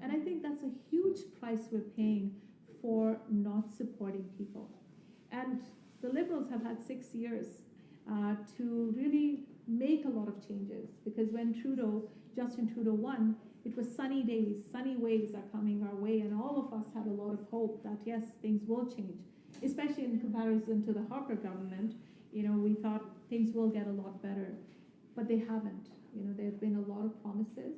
And I think that's a huge price we're paying for not supporting people. And the Liberals have had 6 years to really make a lot of changes, because when Justin Trudeau won, it was sunny days, sunny waves are coming our way, and all of us had a lot of hope that yes, things will change, especially in comparison to the Harper government. We thought things will get a lot better, but they haven't. There have been a lot of promises,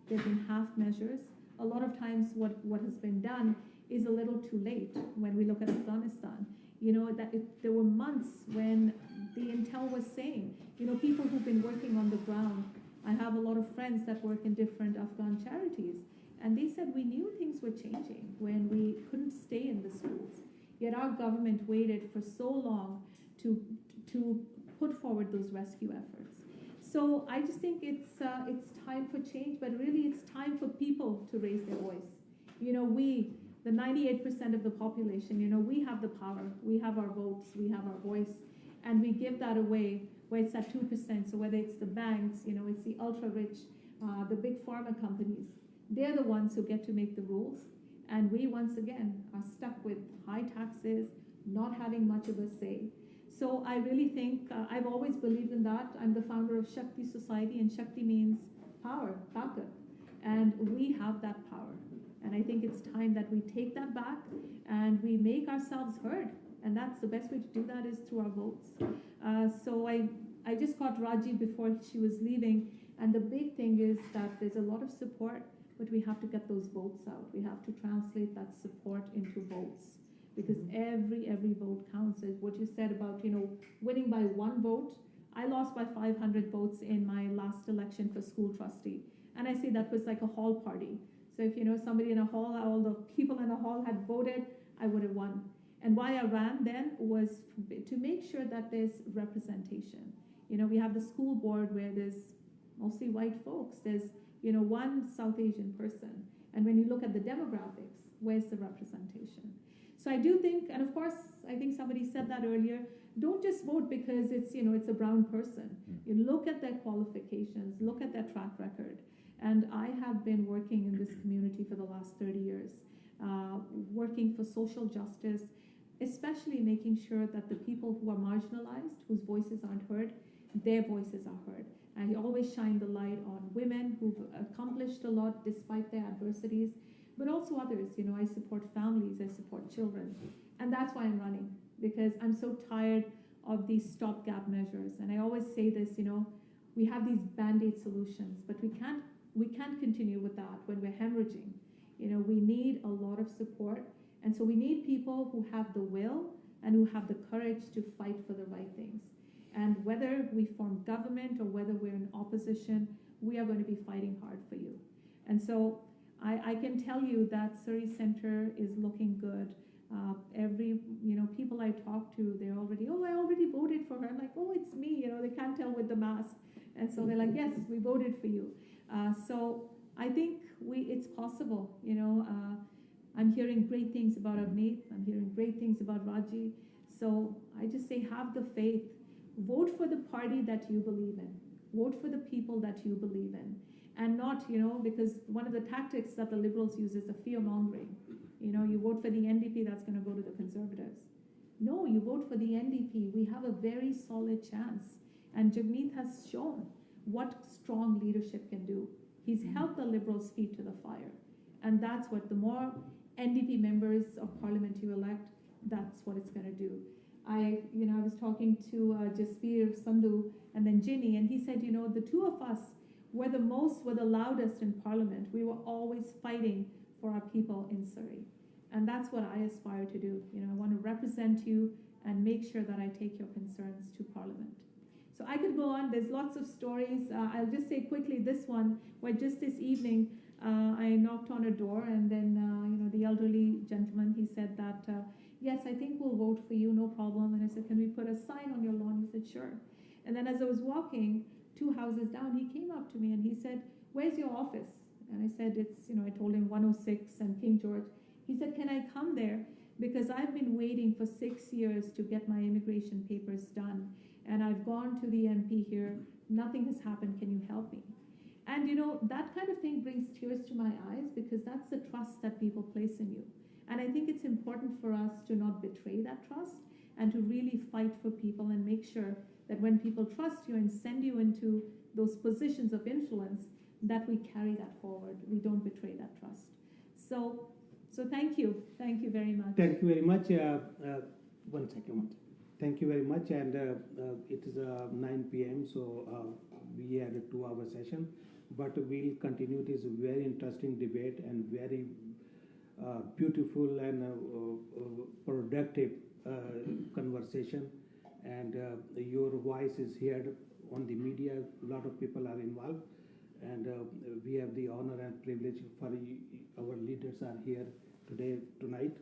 there have been half measures. A lot of times what has been done is a little too late. When we look at Afghanistan, there were months when the intel was saying. You know, people who've been working on the ground. I have a lot of friends that work in different Afghan charities, and they said we knew things were changing when we couldn't stay in the schools. Yet our government waited for so long to put forward those rescue efforts. So I just think it's time for change, but really it's time for people to raise their voice. You know, we, the 98% of the population, you know, we have the power, we have our votes, we have our voice, and we give that away where it's at 2%. So whether it's the banks, you know, it's the ultra-rich, the big pharma companies, they're the ones who get to make the rules. And we, once again, are stuck with high taxes, not having much of a say. So I really think, I've always believed in that. I'm the founder of Shakti Society, and Shakti means power, takat. And we have that power. And I think it's time that we take that back and we make ourselves heard. And that's the best way to do that is through our votes. So I just caught Raji before she was leaving. And the big thing is that there's a lot of support, but we have to get those votes out. We have to translate that support into votes. Because every vote counts. As what you said about, you know, winning by one vote. I lost by 500 votes in my last election for school trustee. And I say that was like a hall party. So if, you know, somebody in a hall, all the people in a hall had voted, I would have won. And why I ran then was to make sure that there's representation. You know, we have the school board where there's mostly white folks. There's, you know, one South Asian person. And when you look at the demographics, where's the representation? So I do think, and of course, I think somebody said that earlier, don't just vote because it's, you know, it's a brown person. You look at their qualifications, look at their track record. And I have been working in this community for the last 30 years, working for social justice, especially making sure that the people who are marginalized, whose voices aren't heard, their voices are heard. I always shine the light on women who've accomplished a lot despite their adversities, but also others. You know, I support families, I support children. And that's why I'm running, because I'm so tired of these stopgap measures. And I always say this, you know, we have these Band-Aid solutions, but we can't continue with that when we're hemorrhaging. You know, we need a lot of support. And so we need people who have the will and who have the courage to fight for the right things. And whether we form government or whether we're in opposition, we are going to be fighting hard for you. And so I can tell you that Surrey Centre is looking good. Every, you know, people I talk to, they're already, oh, I already voted for her. I'm like, oh, it's me. You know, they can't tell with the mask. And so they're like, yes, we voted for you. So I think it's possible. You know, I'm hearing great things about Avneet. I'm hearing great things about Raji. So I just say, have the faith. Vote for the party that you believe in. Vote for the people that you believe in. And not, you know, because one of the tactics that the Liberals use is the fear-mongering. You know, you vote for the NDP, that's going to go to the Conservatives. No, you vote for the NDP. We have a very solid chance. And Jagmeet has shown what strong leadership can do. He's held the Liberals' feet to the fire. And that's what, the more NDP members of Parliament you elect, that's what it's going to do. I was talking to Jaspir Sandhu and then Ginny, and he said, you know, the two of us were the loudest in Parliament. We were always fighting for our people in Surrey. And that's what I aspire to do. You know, I want to represent you and make sure that I take your concerns to Parliament. So I could go on. There's lots of stories. I'll just say quickly this one, where just this evening, I knocked on a door, and then, the elderly gentleman, he said that, yes, I think we'll vote for you, no problem. And I said, can we put a sign on your lawn? He said, sure. And then as I was walking 2 houses down, he came up to me and he said, where's your office? And I said, it's, I told him 106 and King George. He said, can I come there? Because I've been waiting for 6 years to get my immigration papers done. And I've gone to the MP here. Nothing has happened. Can you help me? And, that kind of thing brings tears to my eyes, because that's the trust that people place in you. And I think it's important for us to not betray that trust and to really fight for people and make sure that when people trust you and send you into those positions of influence, that we carry that forward. We don't betray that trust. So thank you. Thank you very much. Thank you very much. 1 second. Thank you very much. And it is 9 p.m. So we had a 2-hour session, but we'll continue this very interesting debate and very beautiful and productive conversation and your voice is heard on the media. A lot of people are involved, and we have the honor and privilege for our leaders are here tonight,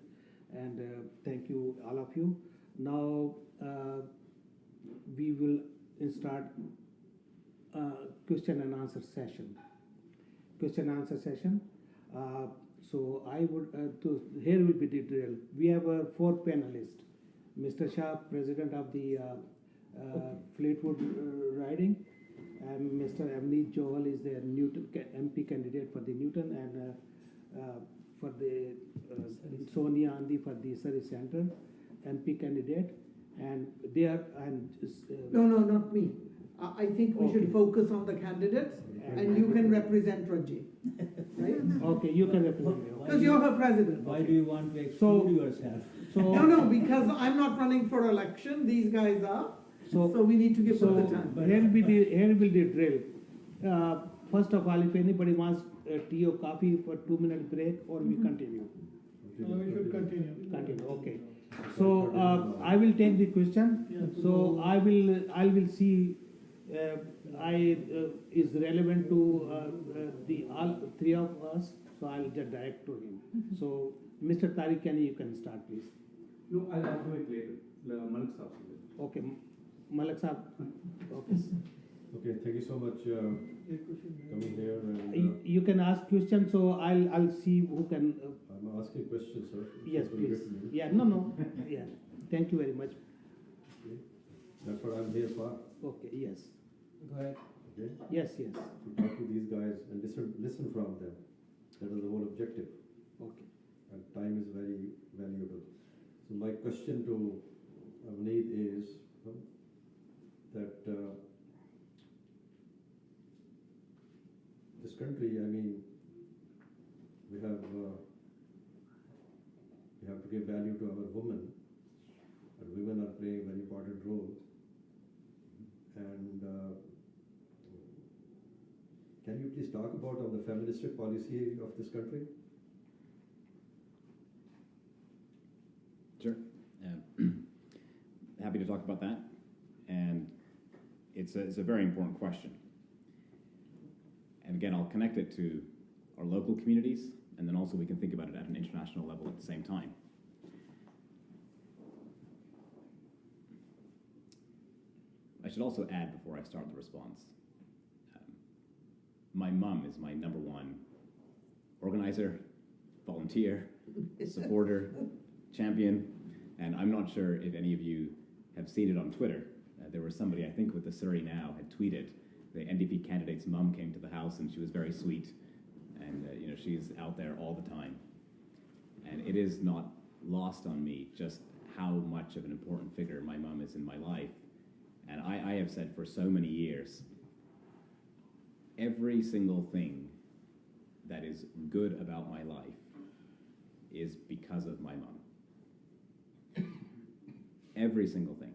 and thank you all of you. Now we will start question and answer session. So I would here will be the drill. We have 4 panelists. Mr. Shah, President of the Fleetwood riding, and Mr. Avneet Johal is the Newton MP candidate for the Newton, and for the Sohni Andi for the Surrey Centre MP candidate, and they are No, not me. I think we should focus on the candidates, and you can represent Raji, right? Okay, you can represent me. Because you're her president. Why do you want to exclude yourself? No, because I'm not running for election, these guys are, so we need to give them the time. Here will be the drill. First of all, if anybody wants tea or coffee for 2-minute break, or we continue. We should continue. Continue. Okay. So I will take the question. So I will see is relevant to the all 3 of us. So I'll just direct to him. So Mr. Tariq, you can start, please. No, I'll do it later. Malik Saab. Okay, Malik Saab. Okay. Okay, thank you so much coming here. And, You can ask questions. So I'll see who can. I'm asking questions, sir. Yes, It will be please. written. Yeah, no. Yeah. Thank you very much. Okay. That's what I'm here for. Okay. Yes. Go ahead. Okay. Yes. To talk to these guys and listen from them. That is the whole objective. Okay. And time is very valuable. So my question to Avneet is that this country, I mean, we have to give value to our women, and women are playing a very important role. And can you please talk about the feministic policy of this country? Sure. Happy to talk about that. And it's a very important question. And again, I'll connect it to our local communities, and then also we can think about it at an international level at the same time. I should also add before I start the response, my mom is my #1 organizer, volunteer, supporter, champion, and I'm not sure if any of you have seen it on Twitter. There was somebody, I think with the Surrey Now, had tweeted the NDP candidate's mum came to the house and she was very sweet, and she's out there all the time. And it is not lost on me just how much of an important figure my mum is in my life. And I have said for so many years, every single thing that is good about my life is because of my mum. Every single thing.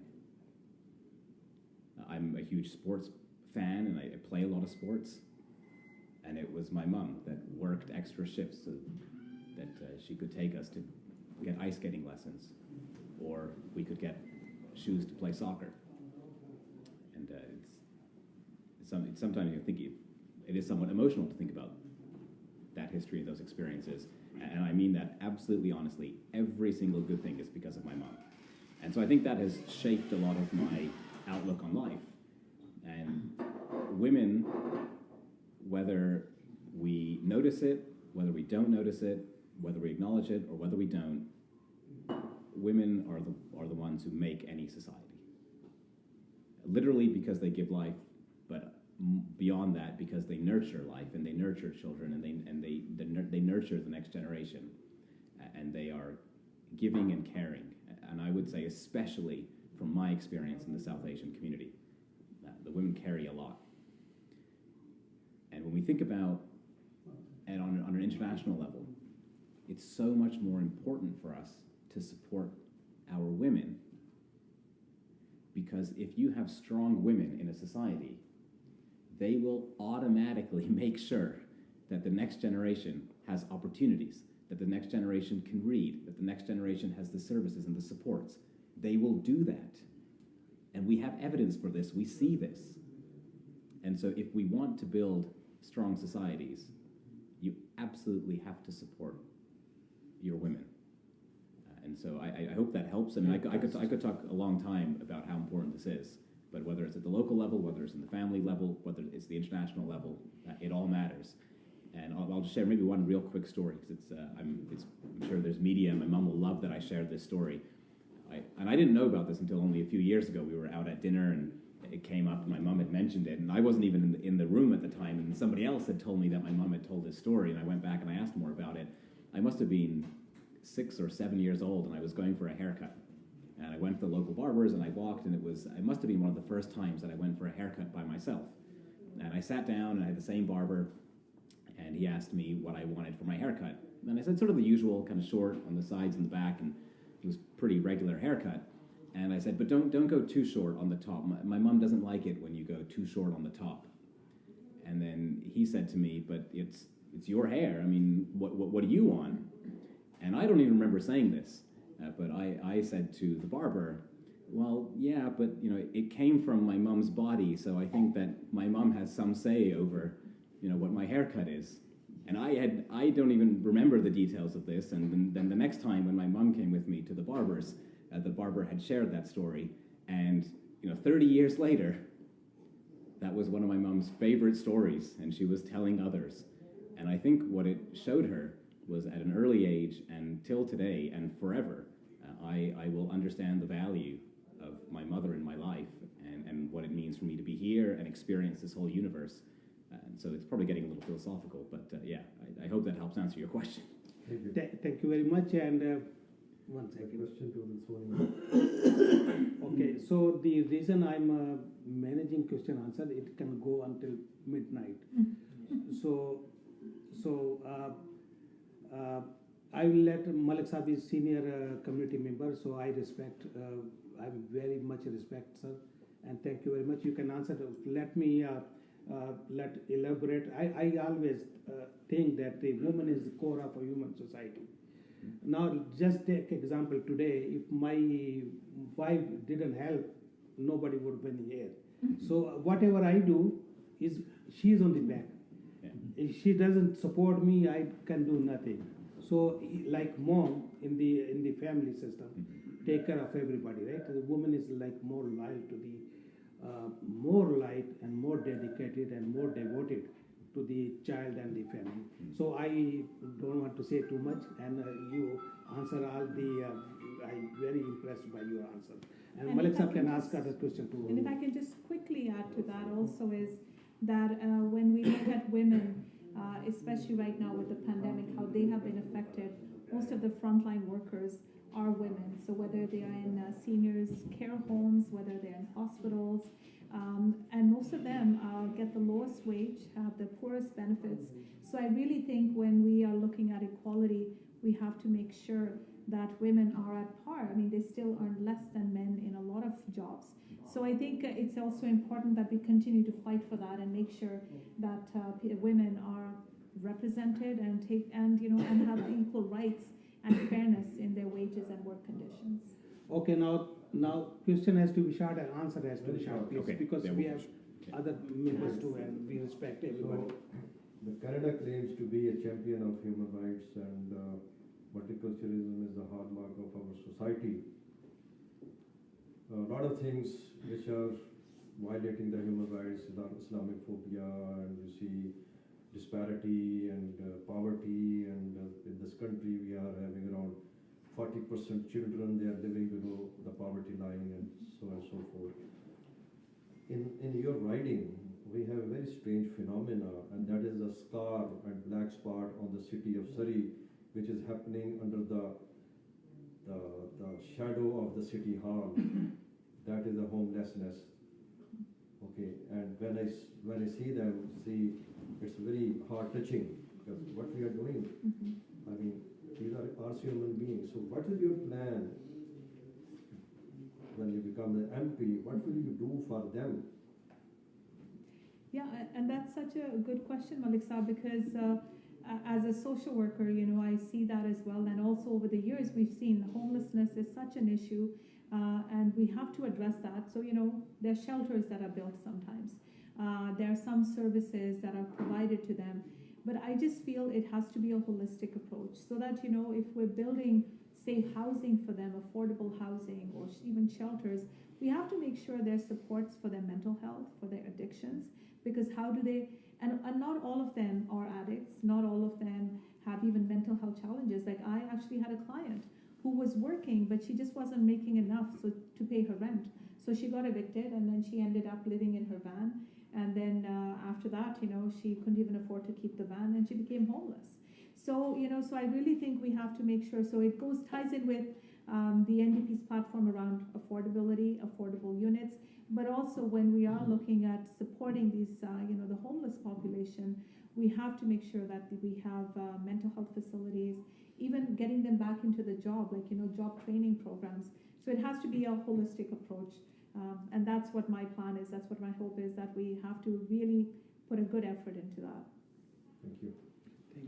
I'm a huge sports fan, and I play a lot of sports. And it was my mum that worked extra shifts so that she could take us to get ice skating lessons, or we could get shoes to play soccer. And sometimes you think it is somewhat emotional to think about that history and those experiences. And I mean that absolutely honestly. Every single good thing is because of my mom. And so I think that has shaped a lot of my outlook on life. And women, whether we notice it, whether we don't notice it, whether we acknowledge it or whether we don't, women are the ones who make any society. Literally because they give life, but beyond that, because they nurture life and they nurture children and they nurture the next generation, and they are giving and caring. And I would say, especially from my experience in the South Asian community, the women carry a lot. And when we think about, and on an international level, it's so much more important for us to support our women, because if you have strong women in a society, they will automatically make sure that the next generation has opportunities, that the next generation can read, that the next generation has the services and the supports. They will do that And we have evidence for this. We see this. And so if we want to build strong societies, you absolutely have to support your women. And so I hope that helps. I mean, I could talk a long time about how important this is, but whether it's at the local level, whether it's in the family level, whether it's the international level, it all matters. And I'll just share maybe one real quick story, because I'm sure there's media, and my mom will love that I shared this story. And I didn't know about this until only a few years ago. We were out at dinner, and it came up, and my mom had mentioned it, and I wasn't even in the room at the time, and somebody else had told me that my mom had told this story, and I went back and I asked more about it. I must have been 6 or 7 years old, and I was going for a haircut. And I went to the local barbers, and I walked, and it must have been one of the first times that I went for a haircut by myself. And I sat down, and I had the same barber, and he asked me what I wanted for my haircut. And I said sort of the usual, kind of short on the sides and the back, and it was pretty regular haircut. And I said, but don't go too short on the top. My mom doesn't like it when you go too short on the top. And then he said to me, but it's your hair. I mean, what do you want? And I don't even remember saying this, but I said to the barber, well, yeah, but it came from my mom's body, so I think that my mom has some say over, what my haircut is. And I don't even remember the details of this. And then the next time when my mom came with me to the barber's, the barber had shared that story. And 30 years later, that was one of my mom's favorite stories, and she was telling others. And I think what it showed her was at an early age and till today and forever, I will understand the value of my mother in my life and what it means for me to be here and experience this whole universe. And so it's probably getting a little philosophical, but I hope that helps answer your question. Thank you. Thank you very much. And one A second. question to the Sohni. Okay, so the reason I'm managing question answer, it can go until midnight. So I will let Malik Saab is senior community member, so I respect, I very much respect, sir, and thank you very much. You can answer. Let me elaborate. I always think that the woman is the core of a human society. Now, just take example today. If my wife didn't help, nobody would have been here. So whatever I do is she's on the back. If she doesn't support me, I can do nothing. So, like mom in the family system, take care of everybody, right? The woman is like more loyal to the, more light and more dedicated and more devoted to the child and the family. So I don't want to say too much, and you answer all the. I'm very impressed by your answer. And Malik Saab can ask other question too. And if I can just quickly add to that also is that when we look at women, especially right now with the pandemic, how they have been affected, most of the frontline workers are women. So whether they are in seniors care homes, whether they're in hospitals, and most of them get the lowest wage, have the poorest benefits. So I really think when we are looking at equality, we have to make sure that women are at par. I mean, they still earn less than men in a lot of jobs. So I think it's also important that we continue to fight for that and make sure that women are represented and and have equal rights and fairness in their wages and work conditions. Okay, now question has to be short and answer has to be short, please, Okay. because Yeah, we we'll- have other members too, and we respect everybody. So, the Canada claims to be a champion of human rights, and multiculturalism is the hallmark of our society. A lot of things which are violating the human rights, Islamophobia, and you see disparity and poverty, and in this country we are having around 40% children, they are living below the poverty line, and so on and so forth. In your writing, we have a very strange phenomena, and that is the scar and black spot on the city of Surrey, which is happening under the shadow of the city hall. That is the homelessness. Okay, and when I see them, it's very heart touching, because what we are doing, I mean, these are human beings. So what is your plan when you become the MP? What will you do for them? Yeah, and that's such a good question, Malik Saab, because as a social worker, I see that as well. And also over the years, we've seen homelessness is such an issue. and we have to address that. So, there are shelters that are built sometimes. There are some services that are provided to them. But I just feel it has to be a holistic approach so that, if we're building, say, housing for them, affordable housing, or even shelters, we have to make sure there's supports for their mental health, for their addictions, because how do they, and not all of them are addicts, not all of them have even mental health challenges. Like I actually had a client who was working, but she just wasn't making enough to pay her rent. So she got evicted, and then she ended up living in her van. And then after that, she couldn't even afford to keep the van, and she became homeless. So, so I really think we have to make sure. So it ties in with the NDP's platform around affordability, affordable units, but also when we are looking at supporting these, the homeless population, we have to make sure that we have mental health facilities, even getting them back into the job, like, job training programs. So it has to be a holistic approach. And that's what my plan is. That's what my hope is, that we have to really put a good effort into that. Thank you.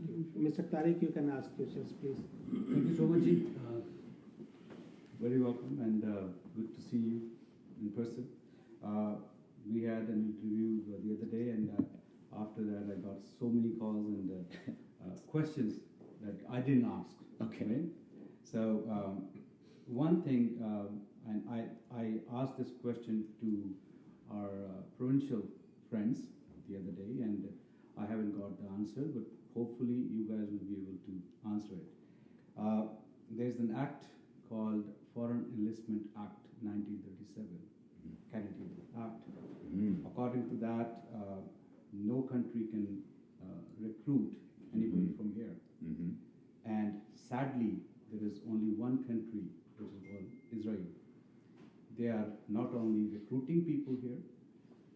Thank you. Mr. Tariq, you can ask questions, please. Thank you so much, Ji. Very welcome and good to see you in person. We had an interview the other day, and after that I got so many calls and questions that I didn't ask. Okay. Right? So one thing, and I asked this question to our provincial friends the other day, and I haven't got the answer, but hopefully you guys will be able to answer it. There's an act called Foreign Enlistment Act 1937, Canadian Act. According to that, no country can recruit anybody from here. And sadly, there is only one country, which is called Israel. They are not only recruiting people here,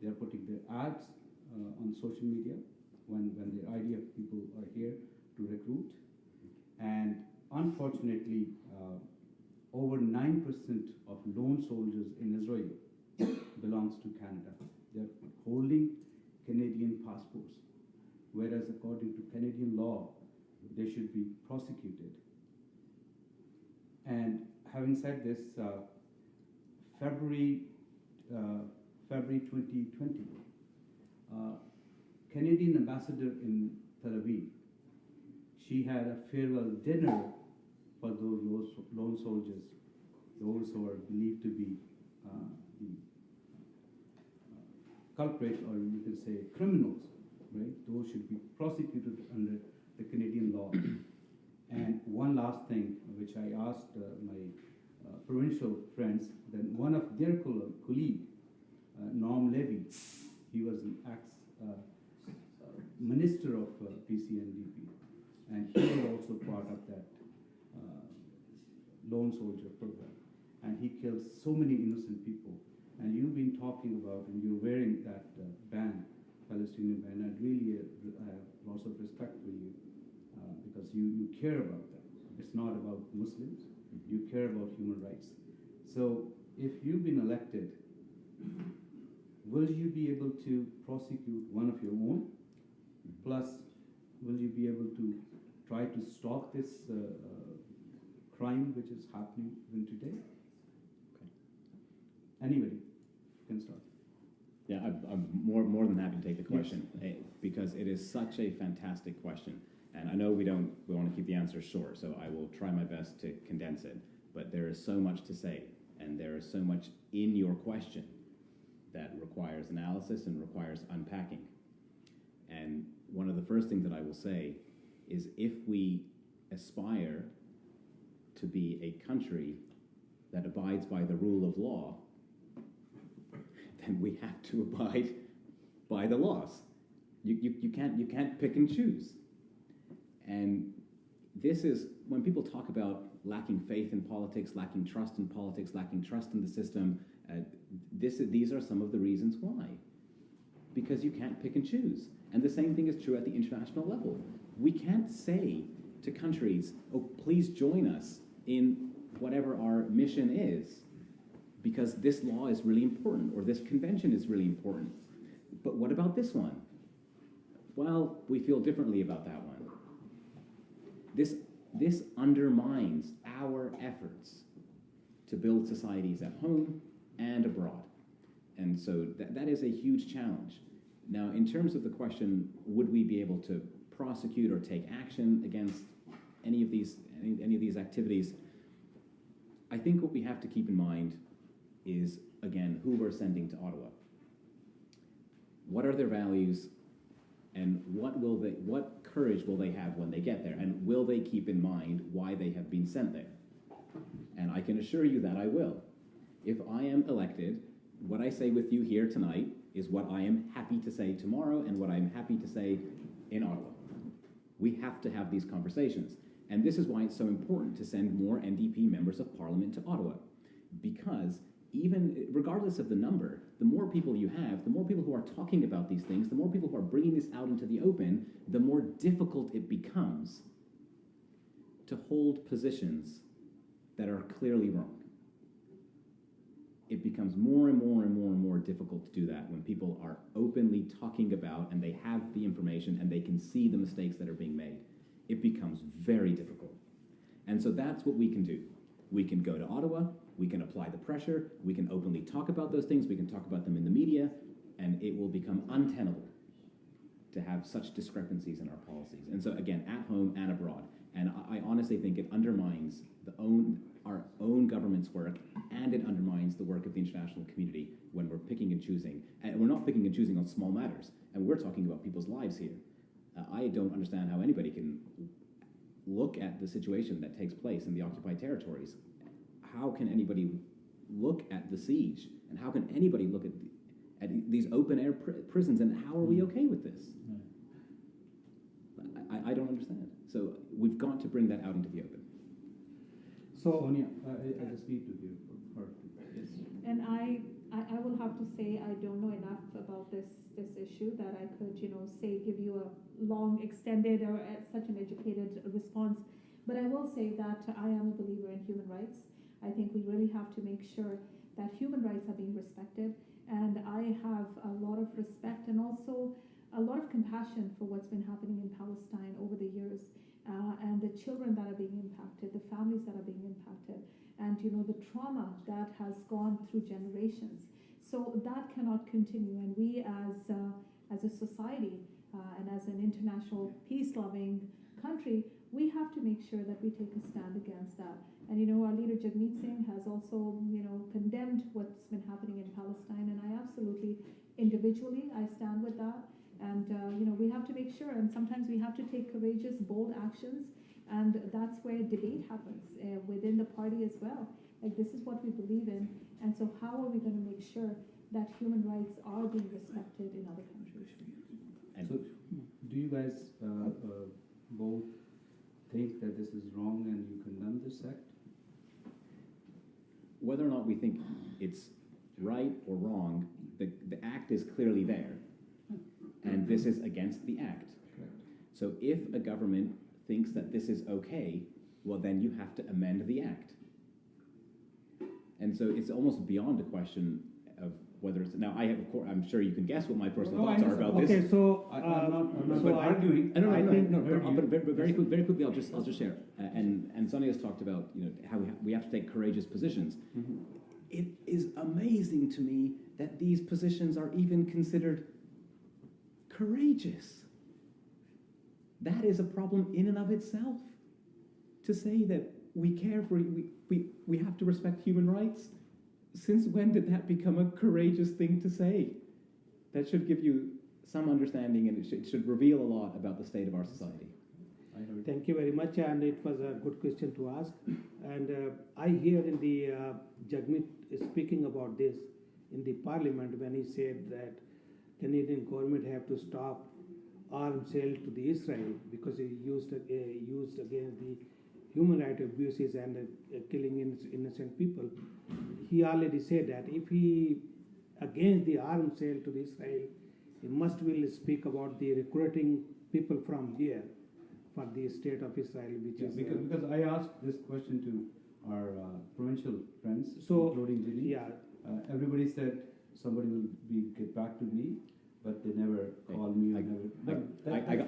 they are putting their ads on social media when the idea of people are here to recruit. And unfortunately, over 9% of lone soldiers in Israel belongs to Canada. They're holding Canadian passports, whereas according to Canadian law, they should be prosecuted. And having said this, February 2020, Canadian ambassador in Tel Aviv, she had a farewell dinner for those lone soldiers, those who are believed to be the culprit, or you can say criminals, right? Those should be prosecuted under the Canadian law. And one last thing, which I asked my provincial friends, then one of their colleague, Norm Levy, he was an ex-minister of PCNDP, and he was also part of that lone soldier program. And he killed so many innocent people. And you've been talking about, and you're wearing that band, Palestinian band. I really have lots of respect for you because you care about that. It's not about Muslims. You care about human rights. So if you've been elected, will you be able to prosecute one of your own? Plus, will you be able to try to stop this crime which is happening even today? Okay. Anybody can start. Yeah, I'm more than happy to take the question, because it is such a fantastic question. And I know we want to keep the answer short, so I will try my best to condense it. But there is so much to say, and there is so much in your question that requires analysis and requires unpacking. And one of the first things that I will say is, if we aspire to be a country that abides by the rule of law, then we have to abide by the laws. You can't pick and choose. And this is, when people talk about lacking faith in politics, lacking trust in politics, lacking trust in the system, these are some of the reasons why. Because you can't pick and choose. And the same thing is true at the international level. We can't say to countries, oh, please join us in whatever our mission is, because this law is really important, or this convention is really important. But what about this one? Well, we feel differently about that one. This undermines our efforts to build societies at home and abroad. And so that is a huge challenge. Now, in terms of the question, would we be able to prosecute or take action against any of these activities? I think what we have to keep in mind is, again, who we're sending to Ottawa. What are their values, and what courage will they have when they get there, and will they keep in mind why they have been sent there? And I can assure you that I will. If I am elected, what I say with you here tonight is what I am happy to say tomorrow and what I'm happy to say in Ottawa. We have to have these conversations. And this is why it's so important to send more NDP members of Parliament to Ottawa. Because even regardless of the number, the more people you have, the more people who are talking about these things, the more people who are bringing this out into the open, the more difficult it becomes to hold positions that are clearly wrong. It becomes more and more and more and more difficult to do that when people are openly talking about and they have the information and they can see the mistakes that are being made. It becomes very difficult. And so that's what we can do. We can go to Ottawa, we can apply the pressure, we can openly talk about those things, we can talk about them in the media, and it will become untenable to have such discrepancies in our policies. And so again, at home and abroad. And I honestly think it undermines our own government's work, and it undermines the work of the international community when we're picking and choosing. And we're not picking and choosing on small matters, and we're talking about people's lives here. I don't understand how anybody can look at the situation that takes place in the occupied territories. How can anybody look at the siege, and how can anybody look at these open-air prisons, and how are we okay with this? I don't understand. So we've got to bring that out into the open. So, Sonia, I just need to hear her. Yes. And I will have to say I don't know enough about this issue that I could, give you a long, extended, or such an educated response. But I will say that I am a believer in human rights. I think we really have to make sure that human rights are being respected. And I have a lot of respect and also a lot of compassion for what's been happening in Palestine over the years, and the children that are being impacted, the families that are being impacted, and the trauma that has gone through generations. So that cannot continue, and we as a society and as an international peace-loving country, we have to make sure that we take a stand against that. And our leader Jagmeet Singh has also condemned what's been happening in Palestine, and I absolutely, individually, I stand with that. And we have to make sure, and sometimes we have to take courageous, bold actions, and that's where debate happens within the party as well. Like, this is what we believe in, and so how are we going to make sure that human rights are being respected in other countries? And So, do you guys both think that this is wrong and you condemn this act? whether or not we think it's right or wrong, the act is clearly there. And this is against the act. So if a government thinks that this is okay, well, then you have to amend the act. And so it's almost beyond a question of whether it's, now I have, of course, I'm sure you can guess what my personal thoughts are about this. Okay, so I'm not arguing. But very quickly, I'll just share. And Sonia has talked about, how we have to take courageous positions. Mm-hmm. It is amazing to me that these positions are even considered courageous. That is a problem in and of itself. To say that we care for, we have to respect human rights. Since when did that become a courageous thing to say? That should give you some understanding, and it should reveal a lot about the state of our society. Thank you very much, and it was a good question to ask. And I hear in the Jagmeet speaking about this in the parliament when he said that Canadian government have to stop arms sale to the Israel because he used against the human rights abuses and killing innocent people. He already said that if he against the arms sale to the Israel, he must will speak about the recruiting people from here for the state of Israel, which is because I asked this question to our provincial friends, so, including Ginny. yeah. Everybody said somebody will get back to me, but they never called me. I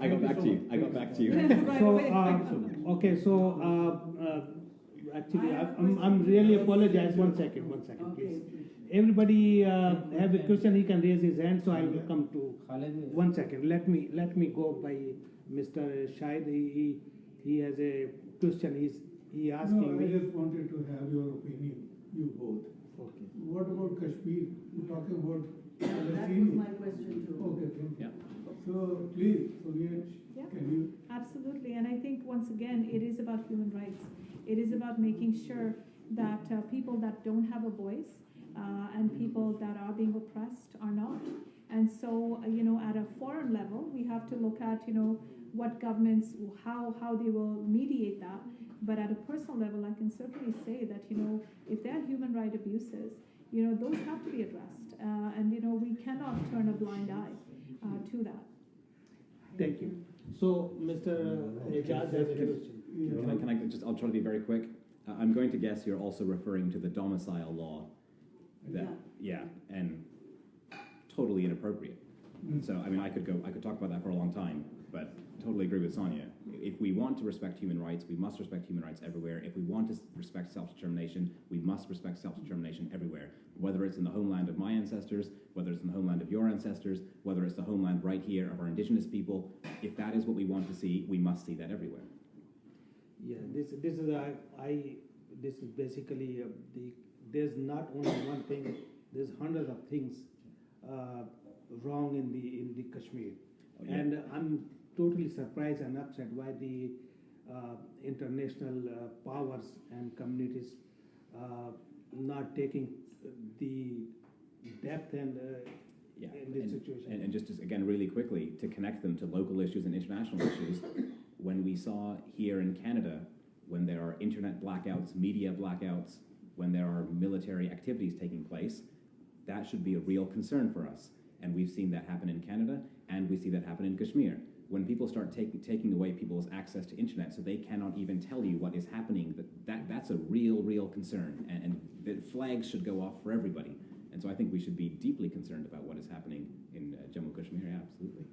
got back to you. I got back to you. So okay, so actually, I'm really apologize. One second, please. Everybody have a question, he can raise his hand, so I will come to. One second, let me go by Mr. Shahid. He has a question. He asking me. I just wanted to have your opinion, you both. Okay. What about Kashmir? You're talking about That was my question too. Okay, thank you. Yeah. So please, Sonia, Yeah. can you? Absolutely, and I think once again, it is about human rights. It is about making sure that people that don't have a voice and people that are being oppressed are not. And so, at a foreign level, we have to look at, what governments, how they will mediate that. But at a personal level, I can certainly say that, if there are human right abuses, those have to be addressed. And, we cannot turn a blind eye to that. Thank you. So, Mr. Ejaz has a question. Can I just, I'll try to be very quick. I'm going to guess you're also referring to the domicile law. Yeah, and totally inappropriate. So, I mean, I could talk about that for a long time, but totally agree with Sonia. If we want to respect human rights, we must respect human rights everywhere. If we want to respect self-determination, we must respect self-determination everywhere. Whether it's in the homeland of my ancestors, whether it's in the homeland of your ancestors, whether it's the homeland right here of our indigenous people, if that is what we want to see, we must see that everywhere. Yeah, this is basically there's not only one thing. There's hundreds of things wrong in the Kashmir, and I'm totally surprised and upset why the international powers and communities not taking the depth and in this situation. And just again, really quickly, to connect them to local issues and international issues, when we saw here in Canada, when there are internet blackouts, media blackouts, when there are military activities taking place, that should be a real concern for us. And we've seen that happen in Canada, and we see that happen in Kashmir. When people start taking away people's access to internet so they cannot even tell you what is happening, that's a real concern. And the flags should go off for everybody. And so I think we should be deeply concerned about what is happening in Jammu Kashmir, yeah, absolutely.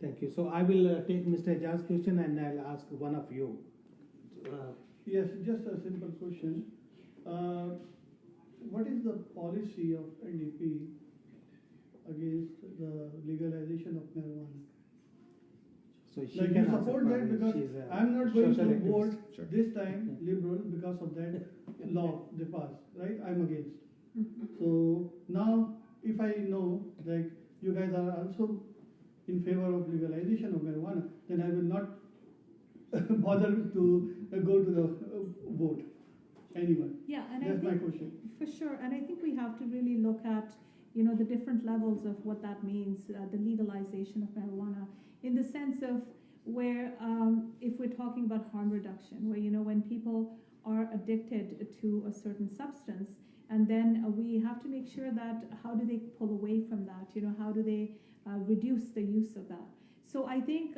Thank you. So I will take Mr. Ejaz's question and I'll ask one of you. Yes, just a simple question. What is the policy of NDP against the legalization of marijuana? So she Like can you answer support that probably. because She's a I'm not going to social vote activist. Sure. this time Liberal because of that law they passed, right? I'm against. So now if I know like you guys are also in favor of legalization of marijuana, then I will not bother to go to the vote. Anyone? Yeah, and That's I my think question. for sure, and I think we have to really look at the different levels of what that means, the legalization of marijuana, in the sense of where if we're talking about harm reduction, where when people are addicted to a certain substance, and then we have to make sure that how do they pull away from that? How do they reduce the use of that? So I think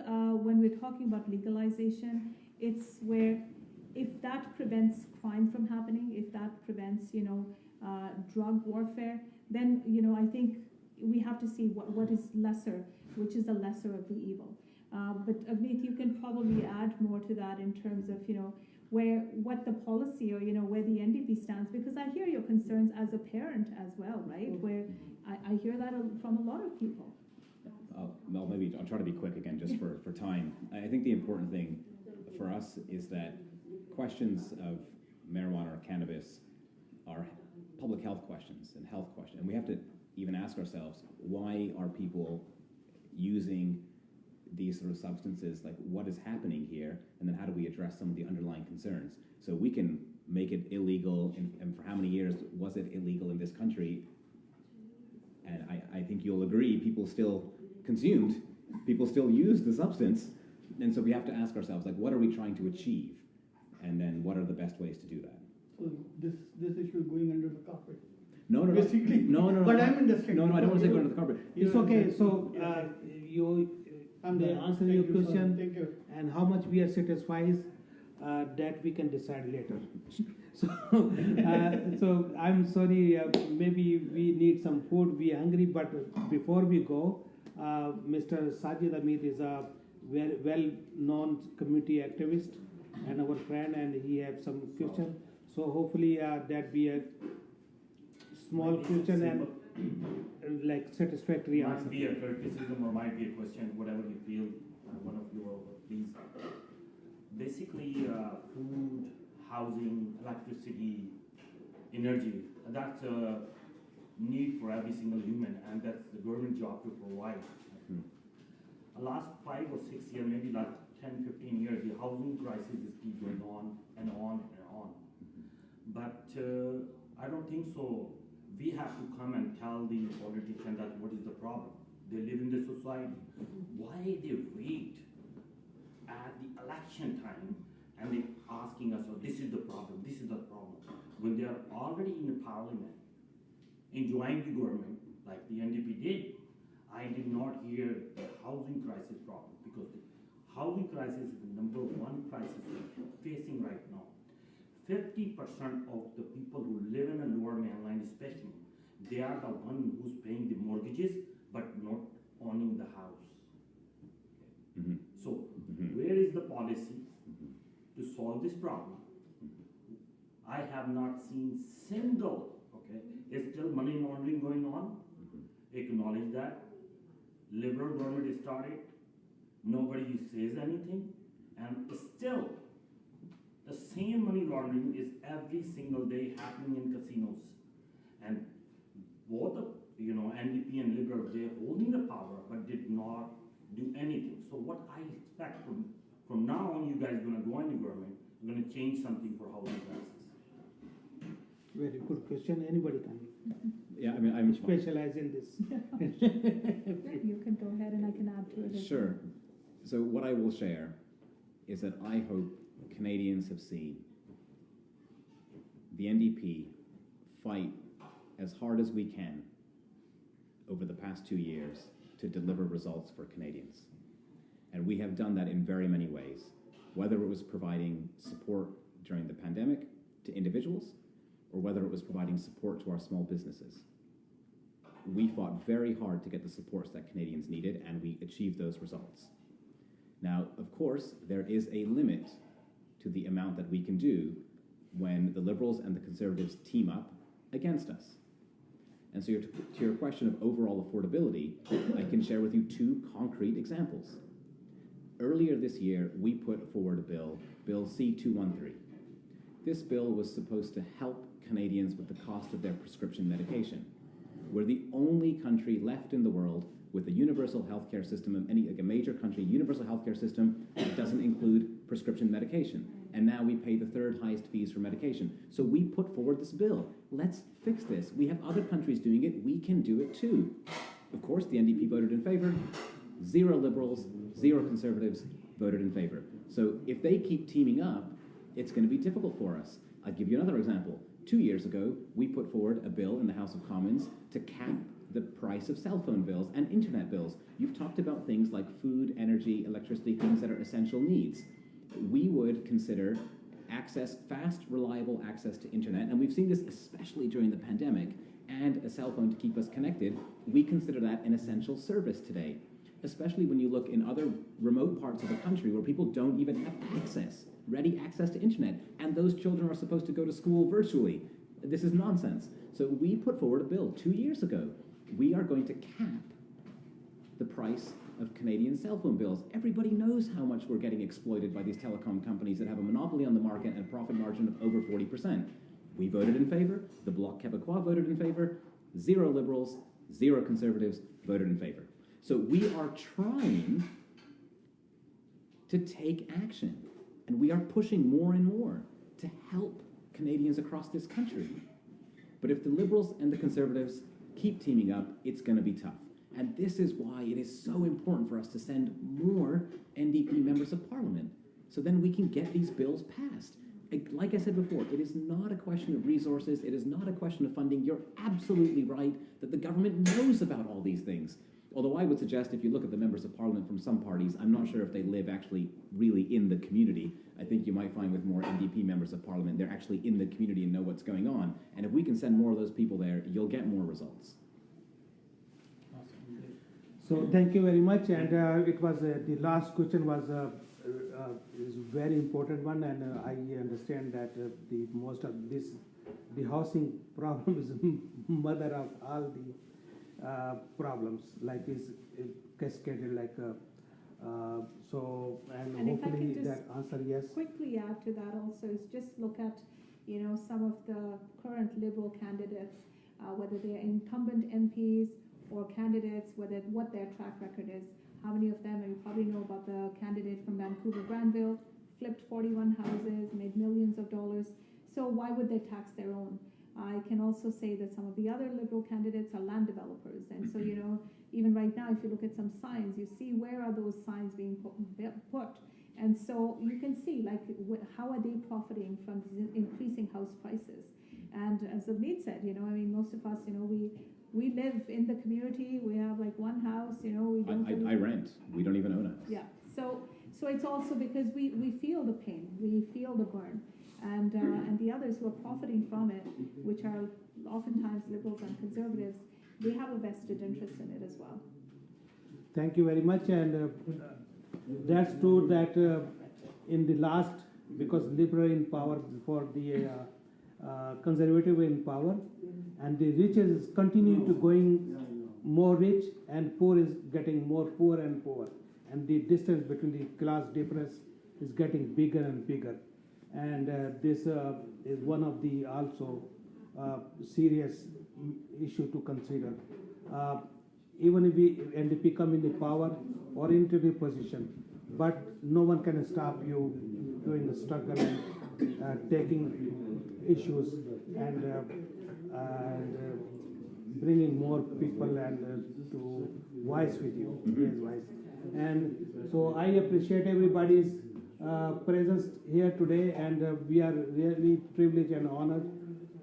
when we're talking about legalization, it's where if that prevents crime from happening, if that prevents drug warfare, then I think we have to see what is lesser, which is the lesser of the evil. But Avneet, you can probably add more to that in terms of what the policy or where the NDP stands, because I hear your concerns as a parent as well, right? Where I hear that from a lot of people. Well, maybe I'll try to be quick again just for time. I think the important thing for us is that questions of marijuana or cannabis are public health questions and health questions. And we have to even ask ourselves, why are people using these sort of substances? Like, what is happening here? And then how do we address some of the underlying concerns? So we can make it illegal, and for how many years was it illegal in this country? And I think you'll agree, people still consumed, people still used the substance. And so we have to ask ourselves, like, what are we trying to achieve? And then what are the best ways to do that? So this issue is going under the carpet. No. Basically. No. But I'm interested. No, I don't want to say go under the carpet. It's okay. So I'm the answer to your question Thank you. and how much we are satisfied that we can decide later. So, so I'm sorry. Maybe we need some food. We are hungry. But before we go, Mr. Sajid Amit is a well-known community activist and our friend, and he has some question. So hopefully that be a small question and like satisfactory answer. Might be a criticism or might be a question, whatever you feel, one of you, please. Basically, food, housing, electricity, energy, that's a need for every single human, and that's the government job to provide. Last 5 or 6 years, maybe like 10, 15 years, the housing crisis is keep going on and on and on. But I don't think so. We have to come and tell the politicians that what is the problem. They live in the society. Why they wait at the election time and they asking us, oh, this is the problem, this is the problem. When they are already in the parliament, enjoying the government, like the NDP did, I did not hear the housing crisis problem, because the housing crisis is the #1 crisis we're facing right now. 50% of the people who live in the lower mainland especially, they are the one who's paying the mortgages but not owning the house. So where is the policy to solve this problem? I have not seen single, is still money laundering going on? Acknowledge that. Liberal government started, nobody says anything, and still the same money laundering is every single day happening in casinos. And both the NDP and Liberal, they're holding the power but did not do anything. So what I expect from now on, you guys are gonna go in the government, you're gonna change something for housing crisis. Very good question. Anybody can Yeah, I mean, I'm specialize in this. You can go ahead and I can add to it. as Sure. So what I will share is that I hope Canadians have seen the NDP fight as hard as we can over the past 2 years to deliver results for Canadians. And we have done that in very many ways, whether it was providing support during the pandemic to individuals or whether it was providing support to our small businesses. We fought very hard to get the supports that Canadians needed, and we achieved those results. Now, of course, there is a limit to the amount that we can do when the Liberals and the Conservatives team up against us. And so to your question of overall affordability, I can share with you 2 concrete examples. Earlier this year, we put forward a bill, Bill C-213. This bill was supposed to help Canadians with the cost of their prescription medication. We're the only country left in the world with a universal healthcare system of like a major country, universal healthcare system that doesn't include prescription medication. And now we pay the 3rd highest fees for medication. So we put forward this bill. Let's fix this. We have other countries doing it. We can do it too. Of course, the NDP voted in favor. 0 Liberals, 0 Conservatives voted in favor. So if they keep teaming up, it's going to be difficult for us. I'll give you another example. 2 years ago, we put forward a bill in the House of Commons to cap the price of cell phone bills and internet bills. You've talked about things like food, energy, electricity, things that are essential needs. We would consider fast, reliable access to internet, and we've seen this especially during the pandemic, and a cell phone to keep us connected. We consider that an essential service today, especially when you look in other remote parts of the country where people don't even have ready access to internet, and those children are supposed to go to school virtually. This is nonsense. So we put forward a bill 2 years ago. We are going to cap the price of Canadian cell phone bills. Everybody knows how much we're getting exploited by these telecom companies that have a monopoly on the market and a profit margin of over 40%. We voted in favor. The Bloc Québécois voted in favor. 0 Liberals, 0 Conservatives voted in favor. So we are trying to take action, and we are pushing more and more to help Canadians across this country. But if the Liberals and the Conservatives keep teaming up, it's going to be tough. And this is why it is so important for us to send more NDP members of Parliament, so then we can get these bills passed. Like I said before, it is not a question of resources, it is not a question of funding. You're absolutely right that the government knows about all these things. Although I would suggest if you look at the members of Parliament from some parties, I'm not sure if they live actually really in the community. I think you might find with more NDP members of Parliament, they're actually in the community and know what's going on. And if we can send more of those people there, you'll get more results. So thank you very much. And it was the last question was is very important one, and I understand that the most of this, the housing problem is mother of all the problems, like is cascaded like so, and And if I hopefully can just that answer yes. quickly add to that also is just look at, some of the current Liberal candidates, whether they're incumbent MPs or candidates, what their track record is. How many of them, and you probably know about the candidate from Vancouver, Granville, flipped 41 houses, made millions of dollars. So why would they tax their own? I can also say that some of the other Liberal candidates are land developers. And so, even right now, if you look at some signs, you see where are those signs being put. And so you can see, like, how are they profiting from these increasing house prices? And as Avneet said, most of us, we live in the community. We have like one house, we don't. I rent. We don't even own a house. Yeah. So it's also because we feel the pain, we feel the burn, and the others who are profiting from it, which are oftentimes Liberals and Conservatives, they have a vested interest in it as well. Thank you very much, and that's true that in the last, because Liberal in power before the Conservative in power, and the rich is continuing to going more rich, and poor is getting more poor and poor, and the distance between the class difference is getting bigger and bigger, and this is one of the also serious issue to consider. Even if NDP come in the power or into the position, but no one can stop you doing the struggle and taking issues and bringing more people and to voice with you, raise voice. And so I appreciate everybody's presence here today, and we are really privileged and honored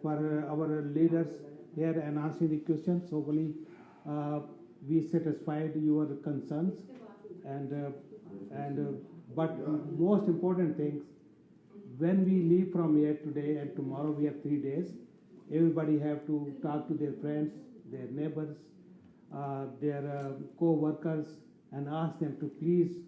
for our leaders here and answering the questions. Hopefully we satisfied your concerns, and but most important things, when we leave from here today and tomorrow, we have 3 days. Everybody have to talk to their friends, their neighbors, their co-workers, and ask them to please